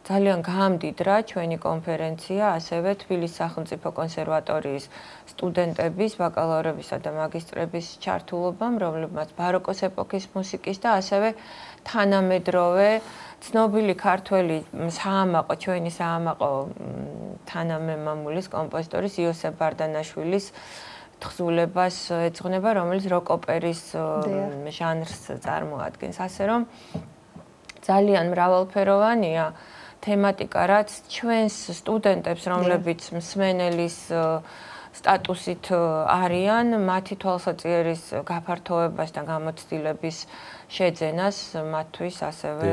ძალიან გამდიდრა ჩვენი კონფერენცია ასევე თბილისის სახელმწიფო კონსერვატორიის სტუდენტების ბაკალავრებისა და მაგისტრების ჩართულობამ, რომლებმაც ბაროკოს ეპოქის მუსიკის და ასევე თანამედროვე ცნობილი ქართველი საამაყო, ჩვენი საამაყო თანამემამულის კომპოზიტორის იოსებ ბარდანაშვილის თხზულებას ეძღვნება, რომელიც როკ-ოპერის ჟანრს წარმოადგენს. ასე რომ ძალიან მრავალფეროვანია თემატიკა, რაც ჩვენს სტუდენტებს, რომლებიც მსმენელის სტატუსით არიან, მათი თვალსაჩინოს გაფართოებას და გამოცდილების შეძენას მათთვის ასევე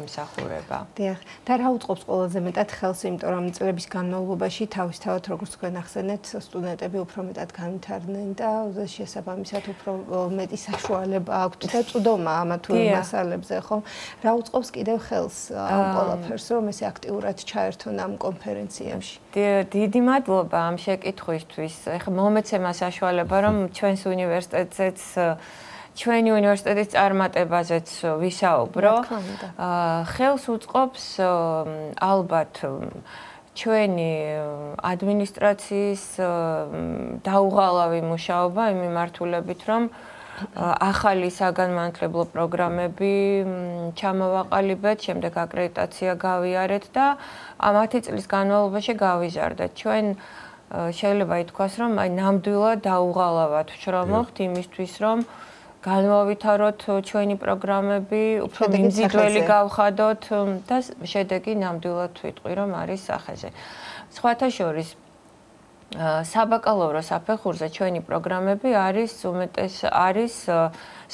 ემსახურება. დიახ, და რა უწყობს ყველაზე მეტად ხელს, იმიტომ რომ წლების განმავლობაში თავისთავად როგორც თქვენ ახსენეთ, სტუდენტები უფრო მეტად განვითარდნენ და შესაბამისად უფრო მეტი საშუალება აქვთ და წვდომა ამა თუ იმ მასალებზე, ხო? რა უწყობს კიდევ ხელს ამ ყველაფერს, რომ ესე აქტიურად ჩაერთონ ამ კონფერენციებში? დიდი მადლობა ამ შეკითხვისთვის. ეხლა მომეცემა საშუალება, რომ ჩვენს უნივერსიტეტზეც ჩვენი უნივერსიტეტის წარმატებაზეც ვისაუბრო. ხელს უწყობს ალბათ ჩვენი ადმინისტრაციის დაუღალავი მუშაობა იმ მიმართულებით, რომ ახალი საგანმანათლებლო პროგრამები ჩამოვაყალიბეთ, შემდეგ აკრედიტაცია გავიარეთ და მათი წლის განმავლობაში გავიზარდეთ. ჩვენ შეიძლება ითქვას, რომ ნამდვილად დაუღალავად ვშრომობთ იმისთვის, რომ განვავითაროთ ჩვენი პროგრამები, უფრო მიმზიდველი გავხადოთ და შედეგი ნამდვილად ვიტყვი, რომ არის სახეზე. სხვათა შორის საბაკალავრო საფეხურზე ჩვენი პროგრამები არის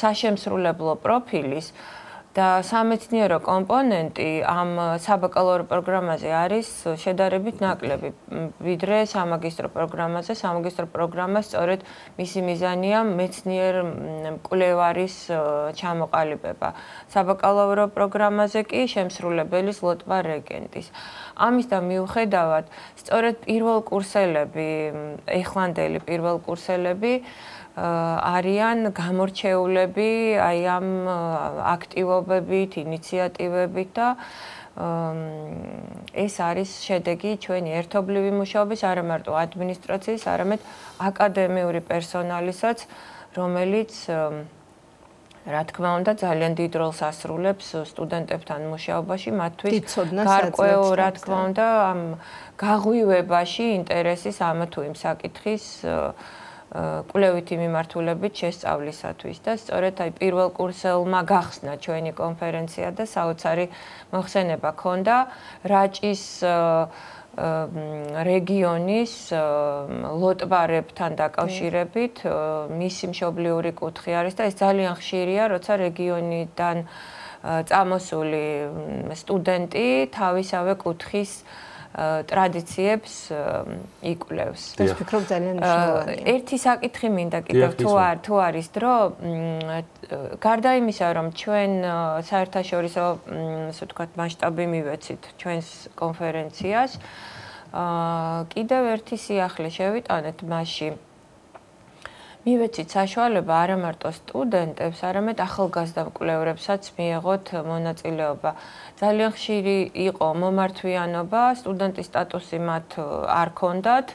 საშემსრულებლო პროფილის და სამეცნიერო კომპონენტი ამ საბაკალავრო პროგრამაზე არის შედარებით ნაკლები, ვიდრე სამაგისტრო პროგრამაზე. სამაგისტრო პროგრამა სწორედ მისი მიზანია მეცნიერ მკვლევარის ჩამოყალიბება. საბაკალავრო პროგრამაზე კი შემსრულებელის ლოტვა რეგენტის. ამისთან მიუხედავად, სწორედ პირველკურსელები, ეხლანდელი პირველკურსელები არიან გამორჩეულები აი ამ აქტივობებით, ინიციატივებით და ეს არის შედეგი ჩვენი ერთობლივი მუშაობის, არა მარტო ადმინისტრაციის, არამედ აკადემიური პერსონალისაც, რომელიც რა თქმა უნდა ძალიან დიდ როლს ასრულებს სტუდენტებთან მუშაობაში, მათთვის გარკვეულ რა თქმა უნდა ამ გაღვივებაში ინტერესის ამა თუ იმ საკითხის კვლევითი მიმართულებით შესწავლისათვის და სწორედ აი პირველკურსელმა გახსნა ჩვენი კონფერენცია და საოცარი მოხსენება ჰქონდა რაჭის რეგიონის ლოტბარებთან დაკავშირებით მისი მშობლიური კუთხე არის და ეს ძალიან ხშირია, როცა რეგიონიდან წამოსული სტუდენტი თავისავე კუთხის ტრადიციებს იკვლევს. ეს ვფიქრობ ძალიან მნიშვნელოვანია. ერთი საკითხი მინდა კიდევ თუ არის დრო, გარდა იმისა, რომ ჩვენ საერთაშორისო, ასე ვთქვათ, მასშტაბი მივეცით ჩვენს კონფერენციას, კიდევ ერთი სიახლე შევიტანეთ მასში. მივეცით საშუალება არა მარტო სტუდენტებს, არამედ ახალგაზრდა მკვლევრებსაც მიეღოთ მონაწილეობა. ძალიან ხშირი იყო მომართვიანობა, სტუდენტის სტატუსი მათ არ ჰქონდათ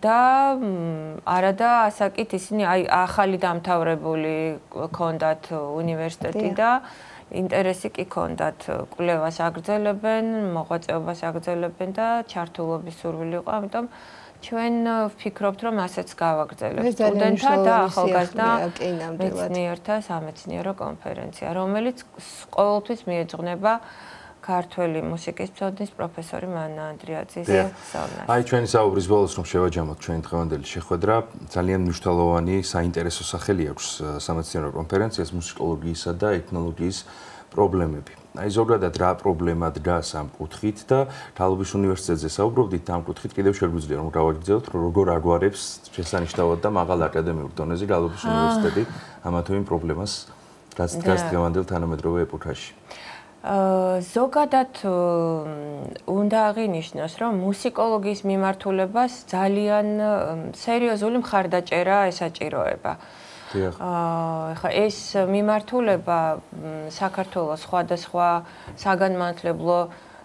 და არადა ასაკით ისინი აი ახალი დამთავრებული ჰქონდათ უნივერსიტეტი და ინტერესი კი ჰქონდათ, კვლევას აგრძელებენ, მოღვაწეობას აგრძელებენ და ჩართულობის სურვილი იყო, ამიტომ ჩვენ ვფიქრობთ, რომ ასეც გავაგრძელებთ სტუდენტთა და ახალგაზრდა მეცნიერთა სამეცნიერო კონფერენცია, რომელიც ყოველთვის მიეძღვნება ქართველი მუსიკის მცოდნის პროფესორი მანა ანდრიაძის საუბარს. აი ჩვენი საუბრის ბოლოს რომ შევაჯამოთ ჩვენი დღევანდელი შეხვედრა, ძალიან მნიშვნელოვანი საინტერესო სახელი აქვს სამეცნიერო კონფერენციას მუსიკოლოგიისა და ეთნოლოგიის პრობლემები. აი ზოგადად რა პრობლემა დგას ამ კუთხით და თალობის უნივერსიტეტზე საუბრობდით ამ კუთხით კიდევ შეგვიძლია რომ გავაგრძელოთ როგორ აგვარებს შესანიშნავად და მაღალ აკადემიურ დონეზე თალობის უნივერსიტეტი ამა თუ იმ პრობლემას რაც დგას დღევანდელ თანამედროვე ეპოქაში. ზოგადად უნდა აღინიშნოს, რომ მუსიკოლოგიის მიმართულებას ძალიან სერიოზული მხარდაჭერა ესაჭიროება. ეხა ეს მიმართულება საქართველოს სხვადასხვა საგანმანათლებლო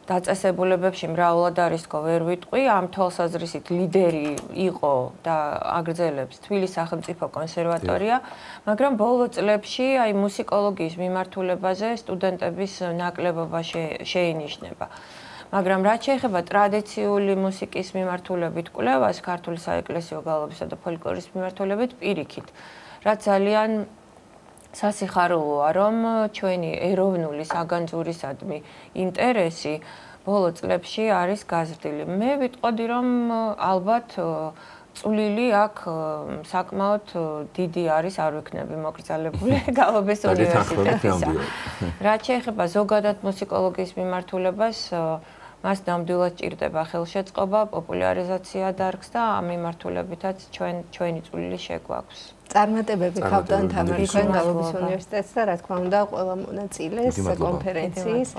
დაწესებულებებში მრავლად არის თქო, ვერ ვიტყვი, ამ თვალსაზრისით ლიდერი იყო და აგრძელებს თბილისის სახელმწიფო კონსერვატორია, მაგრამ ბოლო წლებში აი მუსიკოლოგიის მიმართულებაზე სტუდენტების ნაკლებობა შეინიშნება. მაგრამ რაც შეეხება ტრადიციული მუსიკის მიმართულებით კვლევას, ქართული საეკლესიო გალობისა და ფოლკლორის მიმართულებით პირიქით, რაც ძალიან სასიხარულოა, რომ ჩვენი ეროვნული საგანძურისადმი ინტერესი ბოლო წლებში არის გაზრდილი. მე ვიტყოდი, რომ ალბათ წვლილი აქ საკმაოდ დიდი არის, არ ვიქნები მოკრძალებული გალობის უნივერსიტეტისა. რაც შეეხება ზოგადად მუსიკოლოგიის მიმართულებას, მას ნამდვილად ჭირდება ხელშეწყობა, პოპულარიზაცია დარგს და ამ მიმართულებითაც ჩვენი წვლილი შეგვაქვს. წარმატებები ქალბატონ თამარ, თქვენ გალობის უნივერსიტეტს და რა თქმა უნდა ყველა მონაწილეს კონფერენციის.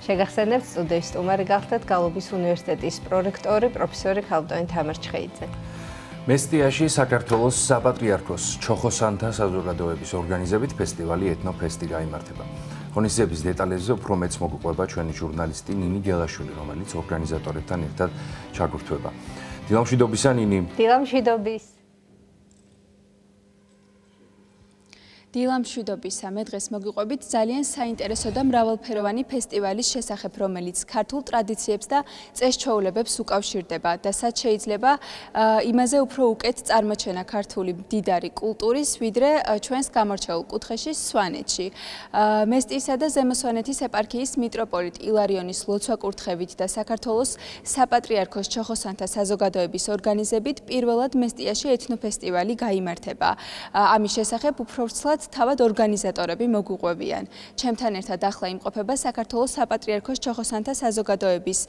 შეგახსენებთ სტუდიის სტუმარი გახდათ გალობის უნივერსიტეტის პრორექტორი პროფესორი ქალბატონი თამარ ჩხეიძე. მესტიაში საქართველოს საპატრიარქოს ჩოხოსანთა საზოგადოების ორგანიზებით ფესტივალი ეთნოფესტი გაიმართება. ღონისძიების დეტალებზე უფრო მეც მოგყვება ჩვენი ჟურნალისტი ნინი გელაშვილი, რომელიც ორგანიზატორებთან ერთად ჩაგვრთვება. დილამშვიდობისა ნინი. დილამშვიდობის. დილამშვიდობისა, მე დღეს მოგიყვებით ძალიან საინტერესო და მრავალფეროვანი ფესტივალის შესახებ, რომელიც ქართულ ტრადიციებს და წეს-ჩვეულებებს უკავშირდება და სადაც შეიძლება იმაზე უფრო უკეთ წარმოჩენა ქართული მდიდარი კულტურის, ვიდრე ჩვენს გამორჩეულ კუთხეში სვანეთში. მესტიისა და ზემო სვანეთის ეპარქიის მიტროპოლიტ ილარიონის ლოცვა-კურთხევით და საქართველოს საპატრიარქოს ჩოხოსანთა საზოგადოების ორგანიზებით პირველად მესტიაში ეთნოფესტივალი გაიმართება. ამის შესახებ უფრო ვრცლად თავად ორგანიზატორები მოგვიყვებიან. ჩემთან ერთად ახლა იმყოფება საქართველოს საპატრიარქოს ჩოხოსანთა საზოგადოების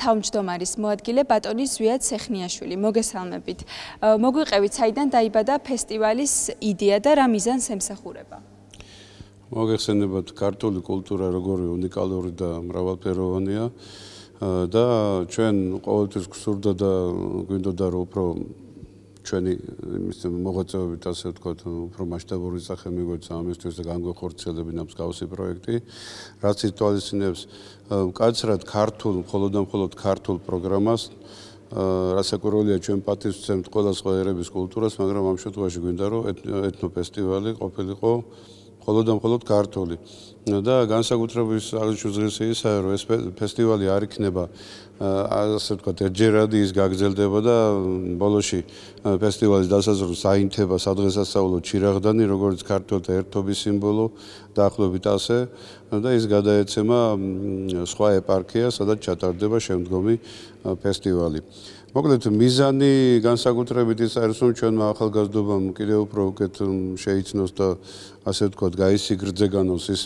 თავმჯდომარის მოადგილე ბატონი ზვიად სეხნიაშვილი. მოგესალმებით. მოგვიყევით, საიდან დაიბადა ფესტივალის იდეა და რა მიზანს ემსახურება? მოგეხსენებათ, ქართული კულტურა როგორი უნიკალური და მრავალფეროვანია და ჩვენ ყოველთვის გვსურდა და გვინდოდა რომ უფრო ჩვენი მოღვაწეობით, ასე ვთქვათ, უფრო მასშტაბური სახე მიგვეცა ამისთვის და განგვეხორციელებინა მსგავსი პროექტი, რაც ითვალისწინებს მკაცრად ქართულ, მხოლოდ და მხოლოდ ქართულ პროგრამას, რასაკვირველია ჩვენ პატივს ვცემთ ყველა სხვა ერების კულტურას, მაგრამ ამ შემთხვევაში გვინდა რომ ეთნოფესტივალი ყოფილიყო მხოლოდ და მხოლოდ ქართული. და განსაკუთრების აღშუძღესი ისაა, რომ ეს ფესტივალი არ იქნება ასე ვთქვათ, ერთჯერადი ის გაგრძელდება და ბოლოში ფესტივალის დასაწყისს აინთება სადღესასწაულო ჩირაღდანი, როგორც ქართველთა ერთობის სიმბოლო დაახლოებით ასე და ის გადაეცემა სხვა ეპარქიას, სადაც ჩატარდება შემდგომი ფესტივალი. მოკლედ მიზანი განსაკუთრებით ის არის, რომ ჩვენმა ახალგაზრდობამ კიდევ უფრო უკეთ შეიცნოს და ასე ვთქვათ, გაისიგრძე განოს ის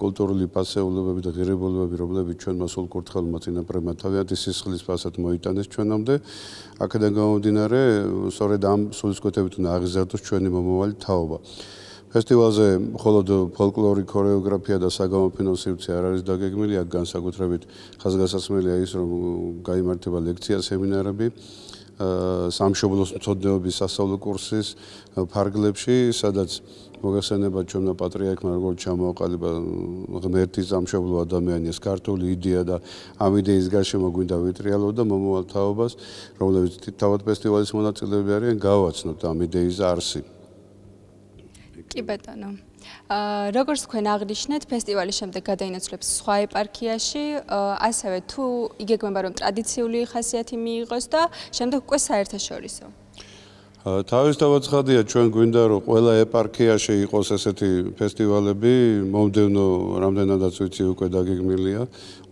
კულტურული პასეულებები და ღირებულებები, რომლებიც ჩვენმა სულ კურთხევლმა წინაპრებმა თავიანთი სისხლის ფასად მოიტანეს ჩვენამდე. აქედან გამომდინარე, სწორედ ამ სულისკვეთებით უნდა აღიზარდოს ჩვენი მომავალი თაობა. ფესტივალზე მხოლოდ ფოლკლორი, ქორეოგრაფია და საგამოფენო სივრცე არ არის დაგეგმილი, აქ განსაკუთრებით ხაზგასასმელია ის, რომ გაიმართება ლექცია, სემინარები, სამშობლოს მცოდნეობის სასწავლო კურსის ფარგლებში, სადაც მოგეხსენებათ ჩვენმა პატრიარქმა როგორც ჩამოაყალიბა ღმერთის სამშობლო ადამიანის ქართული იდეა და ამ იდეის გარშემო გვინდა ვიტრიალოთ და მომავალ თაობას, რომლებიც თავად ფესტივალის მონაწილეები არიან, გავაცნოთ ამ იდეის არსი. კი ბატონო. როგორც თქვენ აღნიშნეთ, ფესტივალის შემდეგ გადაინაცვლებს სხვა ეპარქიაში, ასევე თუ იგეგმება რომ ტრადიციული ხასიათი მიიღოს და შემდეგ უკვე საერთაშორისო. თავისთავად ცხადია, ჩვენ გვინდა რომ ყველა ეპარქიაში იყოს ესეთი ფესტივალები, მომდევნო რამდენადაც ვიცი უკვე დაგეგმილია.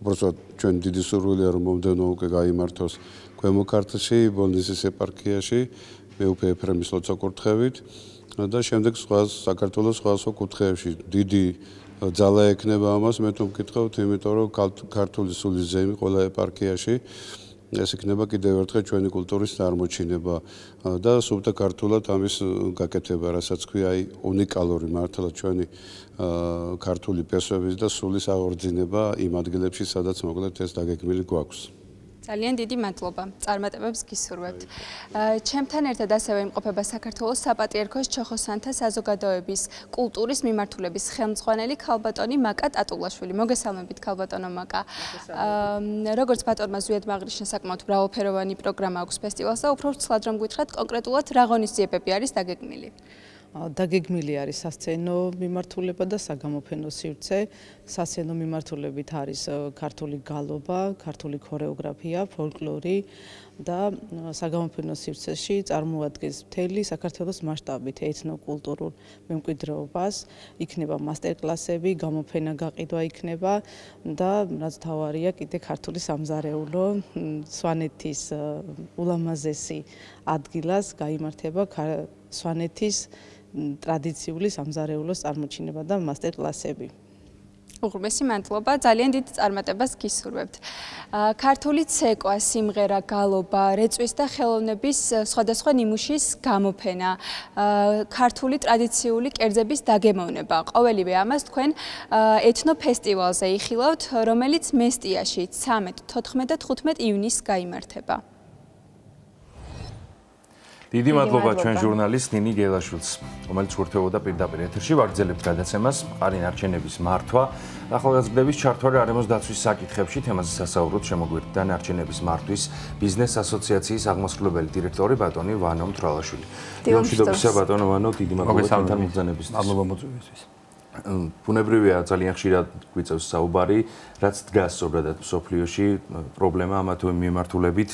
უბრალოდ ჩვენ დიდი სურვილია რომ მომდევნო უკვე გაიმართოს ქვემო ქართლში, ბოლნისის ეპარქიაში, მეუფე ეფრემის ლოცვა-კურთხევით. და შემდეგ სხვა საქართველოს სხვა კუთხეებში დიდი ძალა ექნება ამას, მე თუ მკითხავთ, იმიტომ რომ ქართული სულის ზემი ყველა ეპარქიაში ეს იქნება კიდევ ერთხელ ჩვენი კულტურის წარმოჩინება და სუფთა ქართულად ამის გაკეთება, რასაც ქვია აი უნიკალური მართლა ჩვენი ქართული ფესვების და სულის აღორძინება იმ ადგილებში, სადაც მოკლედ ეს დაგეგმილი გვაქვს. ძალიან დიდი მადლობა. წარმატებებს გისურვებთ. ჩემთან ერთად ასევე იმყოფება საქართველოს საპატრიარქოს ჩოხოსანთა საზოგადოების კულტურის მიმართულების ხელმძღვანელი ქალბატონი მაკა ტატულაშვილი. მოგესალმებით ქალბატონო მაკა. როგორც ბატონმა ზვიადმა აღნიშნა, საკმაოდ მრავალფეროვანი პროგრამა აქვს ფესტივალს და უფრო ვრცლად რომ გითხრათ, კონკრეტულად რა ღონისძიებები არის დაგეგმილი? დაგეგმილი არის სასცენო მიმართულება და საგამოფენო სივრცე. სასცენო მიმართულებით არის ქართული გალობა, ქართული ქორეოგრაფია, ფოლკლორი და საგამოფენო სივრცეში წარმოადგენს მთელი საქართველოს მასშტაბით ეთნოკულტურულ მემკვიდრეობას. იქნება მასტერკლასები, გამოფენა გაყიდვა იქნება და რაც თავარია კიდე ქართული სამზარეულო სვანეთის ულამაზესი ადგილას გაიმართება სვანეთის ტრადიციული სამზარეულოს წარმოჩინება და მასტერკლასები. უღრმესი მადლობა, ძალიან დიდ წარმატებას გისურვებთ. ქართული ცეკვა, სიმღერა, გალობა, რეწვის და ხელოვნების სხვადასხვა ნიმუშის გამოფენა, ქართული ტრადიციული კერძების დაგემოვნება. ყოველივე ამას თქვენ ეთნოფესტივალზე იხილავთ, რომელიც მესტიაში 13, 14 და 15 ივნისს გაიმართება. დიდი მადლობა ჩვენ ჟურნალისტ ნინი გელაშვილს, რომელიც ურთიებოდა პირდაპირ ეთერში, ვაგრძელებთ გადაცემას, მყარი ნარჩენების მართვა, ახალგაზრდების ჩართვა გარემოს დაცვის საკითხებში, თემაზე სასაუბროთ შემოგვიერთდა ნარჩენების მართვის ბიზნეს ასოციაციის აღმასრულებელი დირექტორი ბატონი ვანო მთვრალაშვილი. მშვიდობისა ბატონო ვანო, დიდი მადლობა თქვენთან მოგზაურობისთვის. მადლობა მოწვევისთვის. ბუნებრივია ძალიან ხშირად გვიწევს საუბარი, რაც დგას ზოგადად მსოფლიოში პრობლემა ამა თუ იმ მიმართულებით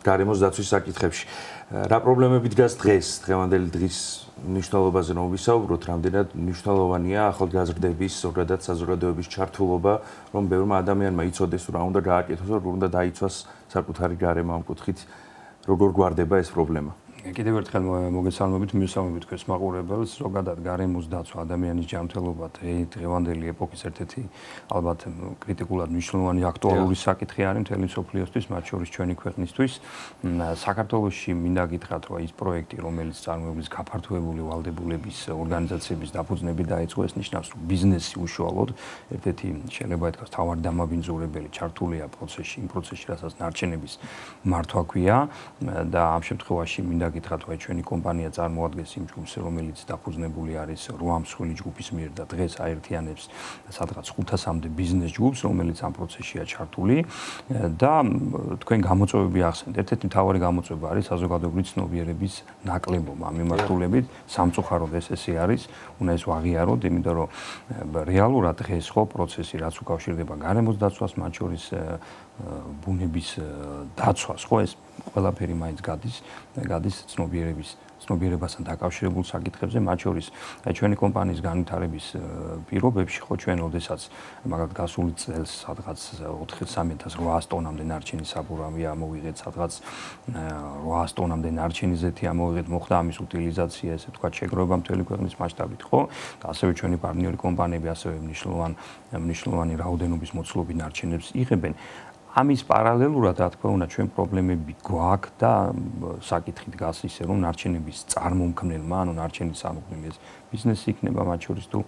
გარემოს დაცვის საკითხებში. რა პრობლემები დგას დღეს, დღევანდელი დღის მნიშვნელობაზე რომ ვისაუბროთ, რამდენად მნიშვნელოვანია ახალგაზრდების, ზოგადად საზოგადოების ჩართულობა, რომ ბევრმა ადამიანმა იცოდეს, რა უნდა გააკეთოს, როგორ უნდა დაიცვას საკუთარი გარემო ამ კუთხით, როგორ გვარდება ეს პრობლემა. კიდევ ერთხელ მოგესალმებით, მივესალმებით თქვენს მაყურებელს, ზოგადად გარემოს დაცვა ადამიანის ჯანმრთელობა დღევანდელი ეპოქის ერთ-ერთი ალბათ კრიტიკულად მნიშვნელოვანი აქტუალური საკითხი არის მთელი მსოფლიოსთვის, მათ შორის ჩვენი ქვეყნისთვის. საქართველოში მინდა გითხრათ, რომ ის პროექტი, რომელიც წარმოებლის გაფართოებული ვალდებულების ორგანიზაციების დაფუძნებით დაიწყო, ეს ნიშნავს, რომ ბიზნესი უშუალოდ ერთ-ერთი შეიძლება ითქვას თავარი დამაბინძურებელი ჩართულია პროცესში, იმ პროცესში, რასაც ნარჩენების მართვა ქვია და ამ შემთხვევაში მინდა გითხრათ, რომ ჩვენი კომპანია წარმოადგენს იმ ჯგუფს, რომელიც დაფუძნებული არის 8 მსხვილი ჯგუფის მიერ და დღეს აერთიანებს სადღაც 500-მდე ბიზნეს ჯგუფს, რომელიც ამ პროცესშია ჩართული და თქვენ გამოწვევები ახსენეთ. ერთ-ერთი მთავარი გამოწვევა არის საზოგადოებრივი ცნობიერების ნაკლებობა ამ მიმართულებით, სამწუხაროდ ესე არის, უნდა ეს ვაღიაროთ, იმიტომ რომ რეალურად დღეს ხო პროცესი რაც უკავშირდება გარემოს დაცვას, მათ შორის ბუნების დაცვას, ხო ეს ყველაფერი მაინც გადის ცნობიერებასთან დაკავშირებულ საკითხებზე, მათ შორის ჩვენი კომპანიის განვითარების პირობებში, ხო ჩვენ ოდესაც მაგალითად გასული წელს სადღაც 3800 ტონამდე ნარჩენი საბურავი ამოვიღეთ, სადღაც 800 ტონამდე ნარჩენი ზეთი ამოვიღეთ, მოხდა ამის უტილიზაცია, ესე ვთქვათ, შეგროვება მთელი ქვეყნის მასშტაბით, ხო? და ასევე ჩვენი პარტნიორი კომპანიები ასევე მნიშვნელოვანი რაოდენობის მოცულობით ნარჩენებს იღებენ. ამის პარალელურად, რა თქმა უნდა, ჩვენ პრობლემები გვაქვს და საკითხი დგას ისე, რომ ნარჩენების წარმომქმნელმა, ანუ ნარჩენის წარმოქმნელი ბიზნესი იქნება, მათ შორის თუ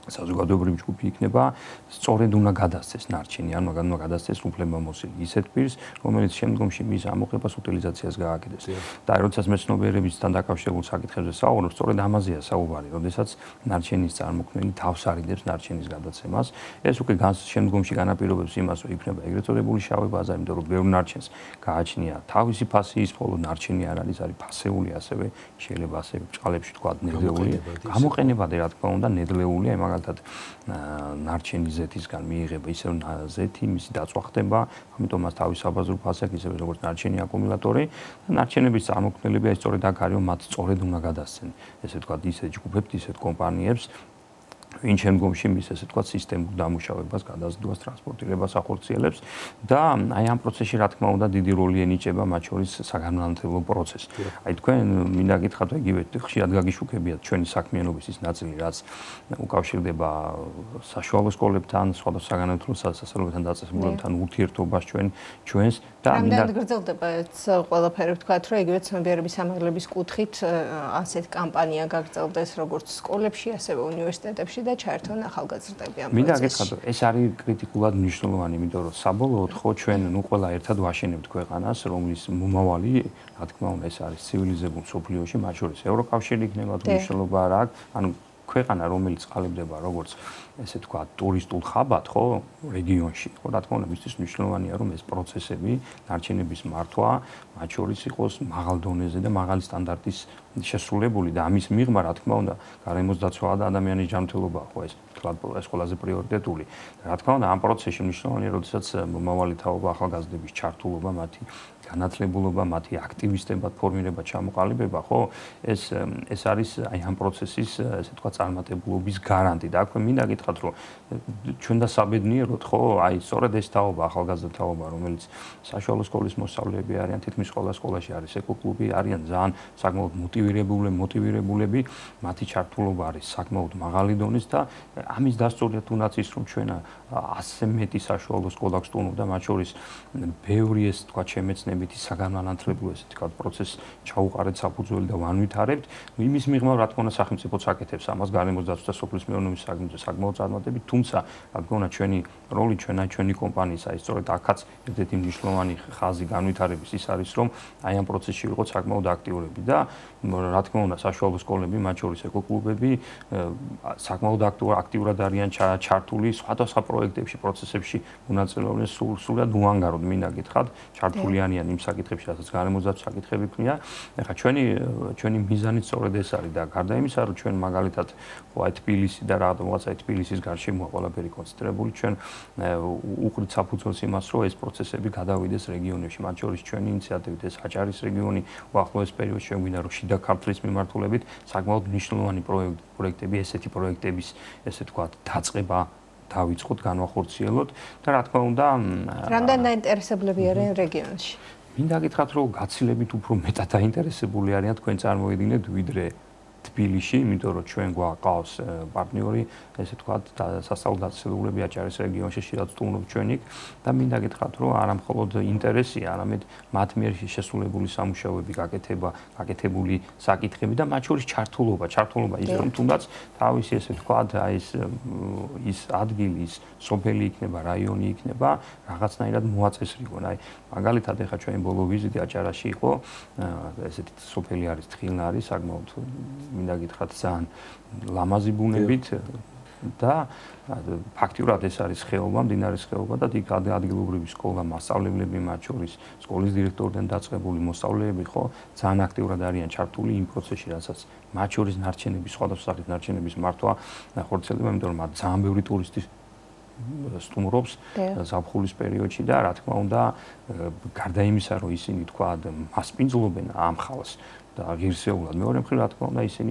საზოგადოებრივი ჯგუფი იქნება, სწორედ უნდა გადასცეს ნარჩენი, ანუ უნდა გადასცეს უფლებამოსილი ისეთ პირს, რომელიც შემდგომში მის ამოღებას უტილიზაციას გააკეთებს. და როდესაც მე ცნობიერებისთან დაკავშირებულ საკითხებზე საუბრობ, სწორედ ამაზეა საუბარი, როდესაც ნარჩენის წარმოქმნელი თავს არიდებს ნარჩენის გადაცემას. ეს უკვე შემდგომში განაპირობებს იმას, რომ იქნება ეგრეთ წოდებული შავი ბაზარი, იმიტომ რომ ბევრ ნარჩენს გააჩნია თავისი ფასი, ის მხოლოდ ნარჩენი არ არის ფასეული, ასევე შეიძლება ასევე ბჭყალებში თქვა ნედლეული. გამოყენებადი, რა თქმა უნდა, ნედლეულია, მაგალითად ნარჩენი ზეთისგან მიიღება ისე რომ ზეთი მისი დაწვა ხდება, ამიტომ მას თავის საბაზრო ფასი აქვს, ისე როგორც ნარჩენი აკუმულატორი და ნარჩენების წარმოქმნელები აი სწორედ აქ არის, რომ მათ სწორედ უნდა გადასცენ, ესე ვთქვათ, ისეთ ჯგუფებს, ისეთ კომპანიებს, ვინ შემდგომში მის ესე ვთქვათ სისტემურ დამუშავებას, გადაზიდვას, ტრანსპორტირებას ახორციელებს და აი ამ პროცესში რა თქმა უნდა დიდი როლი ენიჭება მათ შორის საგანმანათლებლო პროცესი. აი თქვენ მინდა გითხრათ, იგივე ხშირად გაგიშუქებიათ ჩვენი საქმიანობის ის ნაწილი, რაც უკავშირდება საშუალო სკოლებთან, სხვადასხვა საგანმანათლებლო სასწავლებელთან დაწესებულებთან ურთიერთობას ჩვენს და მინდა გრძელდება ეს ყველაფერი ვთქვათ, რომ იგივე ცნობიერების სამაღლების კუთხით ასეთ კამპანია გაგრძელდეს როგორც სკოლებში, ასევე უნივერსიტეტებში და ჩაერთონ ახალგაზრდები ამ პროცესში. მინდა გითხრათ, ეს არის კრიტიკულად მნიშვნელოვანი, იმიტომ რომ საბოლოოდ ხო ჩვენ ყველა ერთად ვაშენებთ ქვეყანას, რომლის მომავალი, რა თქმა უნდა, ეს არის ცივილიზებულ მსოფლიოში, მათ შორის ევროკავშირი იქნება თუ მნიშვნელობა რა აქვს, ანუ ქვეყანა რომელიც ყალიბდება როგორც ესე თქვა ტურისტულ ხაბად ხო რეგიონში ხო რა თქმა უნდა მისთვის მნიშვნელოვანია რომ ეს პროცესები ნარჩენების მართვა მათ შორის იყოს მაღალ დონეზე და მაღალი სტანდარტის შესრულებული და ამის მიღმა რა თქმა უნდა გარემოს დაცვა და ადამიანის ჯანმრთელობა ხო ეს ყველაზე პრიორიტეტული რა თქმა უნდა ამ პროცესში მნიშვნელოვანია როდესაც მომავალი თაობა ახალგაზრდების ჩართულობა მათი განათლებულობა, მათი აქტივისტებად ფორმირება, ჩამოყალიბება, ხო? ეს არის აი ამ პროცესის, ესე თქვა, წარმატებულობის გარანტი და აქვე მინდა გითხრათ, რომ ჩვენ და საბედნიეროდ, ხო, აი სწორედ ეს თაობა, ახალგაზრდა თაობა, რომელიც საშუალო სკოლის მოსწავლეები არიან, თითქმის ყველა სკოლაში არის ეკო-კლუბი, არიან ძალიან საკმაოდ მოტივირებულები, მათი ჩართულობა არის საკმაოდ მაღალი დონის და ამის დასწორია თუნდაც ის, რომ ჩვენ ასე მეტი საშუალო სკოლა გვსტუმრობ და მათ შორის ბევრი ეს თქვა შემეცნებითი საგანმანათლებლო ესე თქვა პროცესი ჩაუყარეთ საფუძველი და ვანვითარებთ იმის მიღმა რა თქმა უნდა სახელმწიფოც აკეთებს ამას გარემოს დაცვა და სოფლის მეურნეობის საქმეზე საკმაოდ წარმატებით თუმცა რა თქმა უნდა ჩვენი როლი ჩვენი კომპანიის აი სწორედ აქაც ერთ-ერთი მნიშვნელოვანი ხაზი განვითარების ის არის რომ აი ამ პროცესში ვიყოთ საკმაოდ აქტიურები და რა თქმა უნდა საშუალო სკოლები მათ შორის ეკო-კლუბები საკმაოდ აქტიურად არიან ჩართული სხვადასხვა პროექტებში პროცესებში მონაწილეობენ სულად უანგაროდ მინდა გითხრათ ჩართული არიან იმ საკითხებში რასაც გარემოს დაცვის საკითხები ქმნიან ეხლა ჩვენი მიზანი სწორედ ეს არის და გარდა იმისა რომ ჩვენ მაგალითად ხო აი თბილისი და რაღაცა თბილისის გარშემოა ყველაფერი კონცენტრირებული ჩვენ უყრით საფუძველს იმას რომ ეს პროცესები გადავიდეს რეგიონებში მათ შორის ჩვენი ინიციატივით ეს აჭარის რეგიონი უახლოეს პერიოდში შეგვინდა რომ შიდა ქართლის მიმართულებით საკმაოდ მნიშვნელოვანი პროექტები ესეთი პროექტების ესე თქვა დაწყება დავიწყოთ განვახორციელოთ და რა თქმა უნდა რამდენ დაინტერესებლები არიან რეგიონში მინდა გითხრათ რომ გაცილებით უფრო მეტად დაინტერესებული არიან თქვენ წარმოედგინეთ ვიდრე თბილისში, იმიტომ რომ ჩვენ გვაყავს პარტნიორი, ესე ვთქვათ, სასწავლო დაწესებულებები აჭარის რეგიონში შეიძლება ვსტუმრობთ ჩვენ იქ და მინდა გითხრათ, რომ არა მხოლოდ ინტერესია, არამედ მათ მიერ შესრულებული სამუშაოები, გაკეთებული საკითხები და მათ შორის ჩართულობა ის რომ თუნდაც თავისი ესე ვთქვათ, აი ის ადგილი, ის სოფელი იქნება, რაიონი იქნება, რაღაცნაირად მოაწესრიგონ. აი მაგალითად ეხა ჩვენი ბოლო ვიზიტი აჭარაში იყო, ესეთი სოფელი არის თხილნარი, საკმაოდ მინდა გითხრათ ძალიან ლამაზი ბუნებით და ფაქტიურად ეს არის ხეობა, მდინარის ხეობა და იქ ადგილობრივი სკოლა, მასწავლებლები, მათ შორის სკოლის დირექტორიდან დაწყებული მოსწავლეები, ხო, ძალიან აქტიურად არიან ჩართული იმ პროცესში, რასაც მათ შორის ნარჩენების, სხვადასხვა სახის ნარჩენების მართვა ხორციელდება, იმიტომ რომ მათ ძალიან ბევრი ტურისტი სტუმრობს ზაფხულის პერიოდში და რა თქმა უნდა გარდა იმისა რომ ისინი თქვა მასპინძლობენ ამ ხალხს და ღირსეულად მეორე მხრივ რა თქმა უნდა ისინი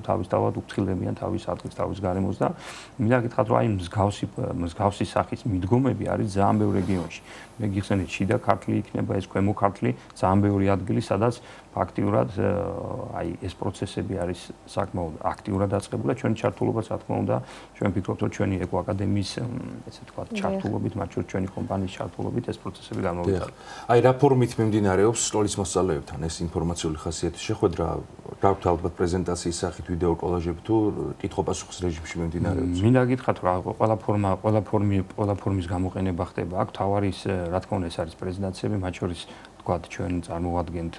თავის თავად უფრთხილებიან თავის ადგილს თავის გარემოს და მინდა გითხრათ რომ აი მსგავსი სახის მიდგომები არის ძალიან ბევრ რეგიონში მე გიხსენეთ შიდა ქართლი იქნება ეს ქვემო ქართლი ძალიან ბევრი ადგილი სადაც ფაქტიურად აი ეს პროცესები არის საკმაოდ აქტიურად დაწყებული და ჩვენი ჩართულობაც რა თქმა უნდა ჩვენ ვფიქრობთ რომ ჩვენი ეკო აკადემიის ესე თქვა ჩართულობით მათ შორის ჩვენი კომპანიის ჩართულობით ეს პროცესები გამოვიდა აი რა ფორმით მიმდინარეობს სკოლის მოსწავლეებთან ეს ინფორმაციული ხასიათი შეხვედრა გაქვთ ალბათ პრეზენტაციის სახით ვიდეო კოლაჟები თუ კითხვა-პასუხის რეჟიმში მიმდინარეობს მინდა გითხრათ რა ყველა ფორმის გამოყენება ხდება აქ თავარის რა თქმა უნდა ეს არის პრეზენტაციები მათ შორის ვთქვათ ჩვენ წარმოვადგენთ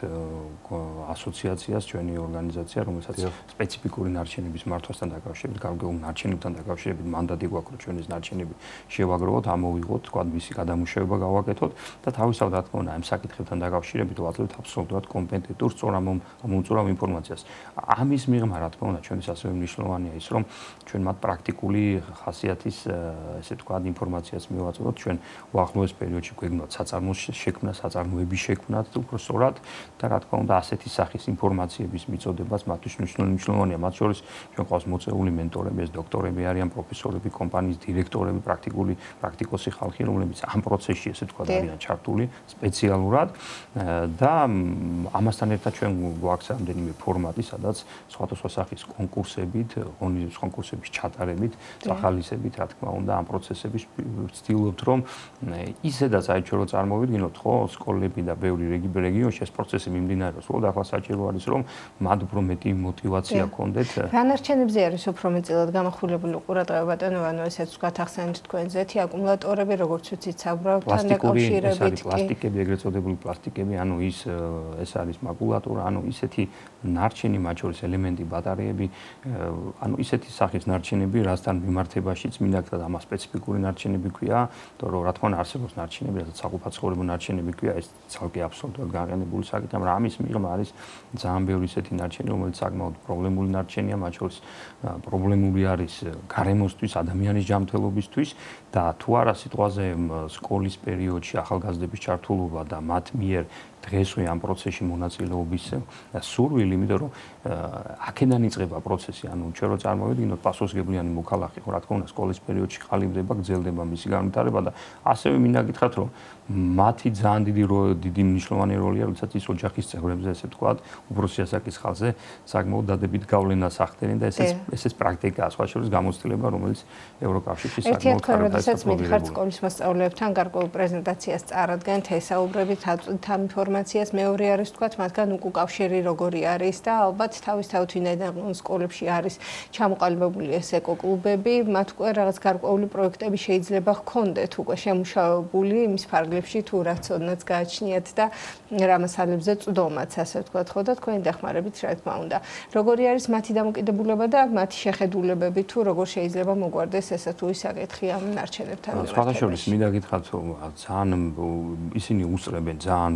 ასოციაციას ჩვენი ორგანიზაცია რომელსაც სპეციფიკური ნარჩენების მართვასთან დაკავშირებით გარკვეულ ნარჩენებთან დაკავშირებით მანდატი გვაქვს რომ ჩვენ ეს ნარჩენები შევაგროვოთ ამოვიღოთ ვთქვათ მისი გადამუშავება გავაკეთოთ და თავისთავად რა თქმა უნდა ამ საკითხებთან დაკავშირებით ვაძლევთ აბსოლუტურად კომპეტენტურ სწორამომწურავ ინფორმაციას ამის მიღმა რა თქმა უნდა ჩვენთვის ასევე მნიშვნელოვანია ის რომ ჩვენ მათ პრაქტიკული ხასიათის ესე ვთქვათ ინფორმაციას მივაწოდოთ ჩვენ უახლოეს პერიოდში გვეგნოთ საწარმოს შექმნა საწარმოების შექმნათ უფრო სწორად და რა თქმა უნდა ასეთი სახის ინფორმაციების მიწოდებაც მათთვის მნიშვნელოვანია მათ შორის ჩვენ ყავს მოწეული მენტორები ეს დოქტორები არიან პროფესორები კომპანიის დირექტორები პრაქტიკოსი ხალხი რომლებიც ამ პროცესში ესე თქვა არიან ჩართული სპეციალურად და ამასთან ერთად ჩვენ გვაქვს რამდენიმე ფორმატი სადაც სხვადასხვა სახის კონკურსებით კონკურსების ჩატარებით სახალისებით რა თქმა უნდა ამ პროცესების ვცდილობთ რომ ისედაც აი ჩვენ რო წარმოვიდგინოთ ხო სკოლები და ბევრი რეგიონში ეს პროცესი მიმდინარეობს. უბრალოდ ახლა საჭირო არის რომ მათ უფრო მეტი мотиваცია ჰქონდეთ. რა ნარჩენებზე არის უფრო მეტად გამახვილებული ყურადღება ბატონო, ანუ ესეც ვთქვათ ახსენეთ თქვენ ზეთი აკუმულატორები, როგორც ვიცით, საუბრობთ დაკავშირებით. პლასტიკები, ეგრეთ წოდებული პლასტიკები, ანუ ეს არის მაკულატურა, ანუ ისეთი ნარჩენი, მათ შორის ელემენტი, ბატარეები, ანუ ისეთი სახის ნარჩენები, რასთან მიმართებაშიც მინდა გითხრათ, ამას სპეციფიკური ნარჩენები ქვია, იმიტომ რომ რა თქმა უნდა არსებობს ნარჩენები, რასაც საყოფაცხოვრებო ნარჩენები ქვია, ეს ცალკე აბსოლუტურად გაყენებული საკითხია, მაგრამ ამის მიღმა არის ძალიან ბევრი ისეთი ნარჩენი, რომელიც საკმაოდ პრობლემული ნარჩენია, მათ შორის პრობლემული არის გარემოსთვის, ადამიანის ჯანმრთელობისთვის და თუ არა სიტყვაზე სკოლის პერიოდში ახალგაზრდების ჩართულობა და მათ მიერ დღესვე ამ პროცესში მონაწილეობის სურვილი, იმიტომ რომ აქედან იწყება პროცესი, ანუ ჩვენ რო წარმოვიდგინოთ პასუხისმგებლიანი მოქალაქე, რა თქმა უნდა, სკოლის პერიოდში ყალიბდება, გრძელდება მისი განვითარება და ასევე მინდა გითხრათ, რომ მათი ძალიან დიდი მნიშვნელოვანი როლია, როდესაც ის ოჯახის წევრებზე, ესე ვთქვათ, უფროსი ასაკის ხალხზე საკმაოდ დადებით გავლენას ახდენენ და ესეც პრაქტიკაა, სხვა შორის გამოცდილება, რომელიც ევროკავშირში საკმაოდ კარგად როდესაც მითხართ სკოლის მოსწავლეებთან გარკვეულ პრეზენტაციას წარადგენთ, ესაუბრებით ამ ინფორმაციას, მეორე არის ვთქვათ, მათგან უკავშირი როგორი არის და ალბათ თავისთავად ვინაიდან სკოლებში არის ჩამოყალიბებული ეს ეკოკლუბები, მათ უკვე რაღაც გარკვეული პროექტები შეიძლება ჰქონდეთ უკვე შემუშავებული იმის ფარგლებში თუ რაცოდნაც გააჩნიათ და რა მასალებზე წვდომაც, ასე ვთქვათ, ხო და თქვენი დახმარებით რა თქმა უნდა. როგორი არის მათი დამოკიდებულება და მათი შეხედულებები თუ როგორ შეიძლება მოგვარდეს ესა თუ ის საკითხი ამ ნარჩენებთან? სხვათა შორის მინდა გითხრათ, რომ ძალიან ისინი უსწრებენ ძალიან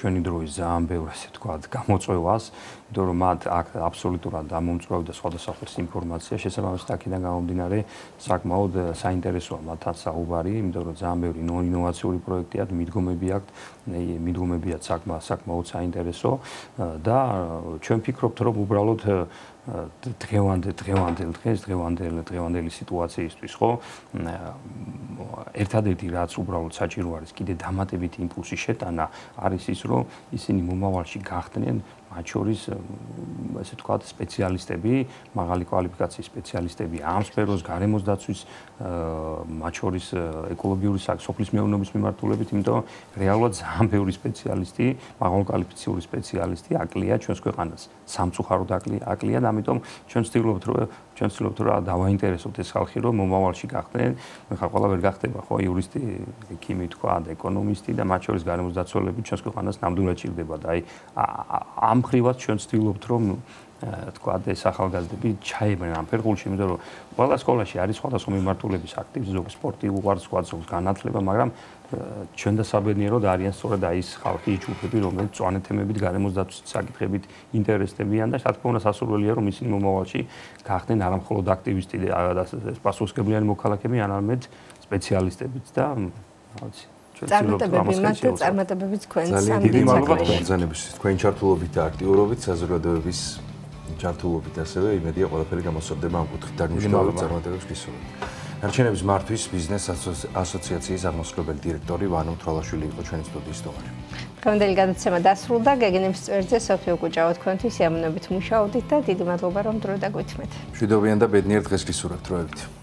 ჩვენი დროის ძალიან ბევრ ასე ვთქვათ გამოწვევას, იმიტომ რომ მათ აქ აბსოლუტურად ამომწვევდა სხვადასხვა ხის ინფორმაცია, შესაბამისად აქედან გამომდინარე საკმაოდ საინტერესოა მათთან საუბარი, იმიტომ რომ ძალიან ბევრი ინოვაციური პროექტია, მიდგომები აქვთ, მიდგომებიაც საკმაოდ საინტერესო და ჩვენ ვფიქრობთ, რომ უბრალოდ დღევანდელი სიტუაციისთვის ხო ერთადერთი რაც უბრალოდ საჭირო არის კიდე დამატებითი იმპულსი შეტანა არის ის რომ ისინი მომავალში გახდნენ მათ შორის ესე ვთქვათ სპეციალისტები, მაღალი კვალიფიკაციის სპეციალისტები ამ სფეროს გარემოს დაცვის მათ შორის ეკოლოგიური სოფლის მეურნეობის მიმართულებით, იმიტომ რომ რეალურად ძალიან ბევრი სპეციალისტი, მაღალკვალიფიციური სპეციალისტი აკლია ჩვენს ქვეყანას. სამწუხაროდ აკლია და ამიტომ ჩვენ ვცდილობთ რომ დავაინტერესოთ ეს ხალხი რომ მომავალში გახდნენ, ხა ყველა ვერ გახდება ხო იურისტი, ექიმი თქვა და ეკონომისტი და მათ შორის გარემოს დაცველები ჩვენს ქვეყანას ნამდვილად ჭირდება და აი ამ მხრივაც ჩვენ ვცდილობთ რომ თქვა ეს ახალგაზრდები ჩაებნენ ამ ფერღულში, იმიტომ რომ ყველა სკოლაში არის სხვადასხვა მიმართულების აქტივი, ზოგს სპორტი უყვარს, ზოგს განათლება, მაგრამ ჩვენ და საბედნიეროდ არიან სწორედ აი ეს ხალხი იჭუხები, რომელიც მწვანე თემებით გარემოს დაცვის საკითხებით ინტერესდებიან და რა თქმა უნდა სასურველია რომ ისინი მომავალში გახდნენ არა მხოლოდ აქტივისტი და პასუხისმგებლიანი მოქალაქეები, არამედ სპეციალისტებიც და რაღაცა წარმატებები თქვენ დიდი მადლობა ბრძანებისთვის, თქვენი ჩართულობით და აქტიურობით, საზოგადოების ჩართულობით ასევე იმედია ყველაფერი გამოსწორდება ამ კუთხით და მნიშვნელოვანი წარმატებებს გისურვებთ. ნარჩენების მართვის ბიზნეს ასოციაციის აღმასრულებელი დირექტორი ვანო თვალაშვილი იყო ჩვენი სტუდიის სტუმარი. დღევანდელი გადაცემა დასრულდა. გეგენებს წვერზე სოფიო კუჭავა თქვენთვის სიამოვნებით მუშაობდით და დიდი მადლობა რომ დრო დაგვითმეთ. მშვიდობიან და ბედნიერ დღეს გისურვებთ. დროებით.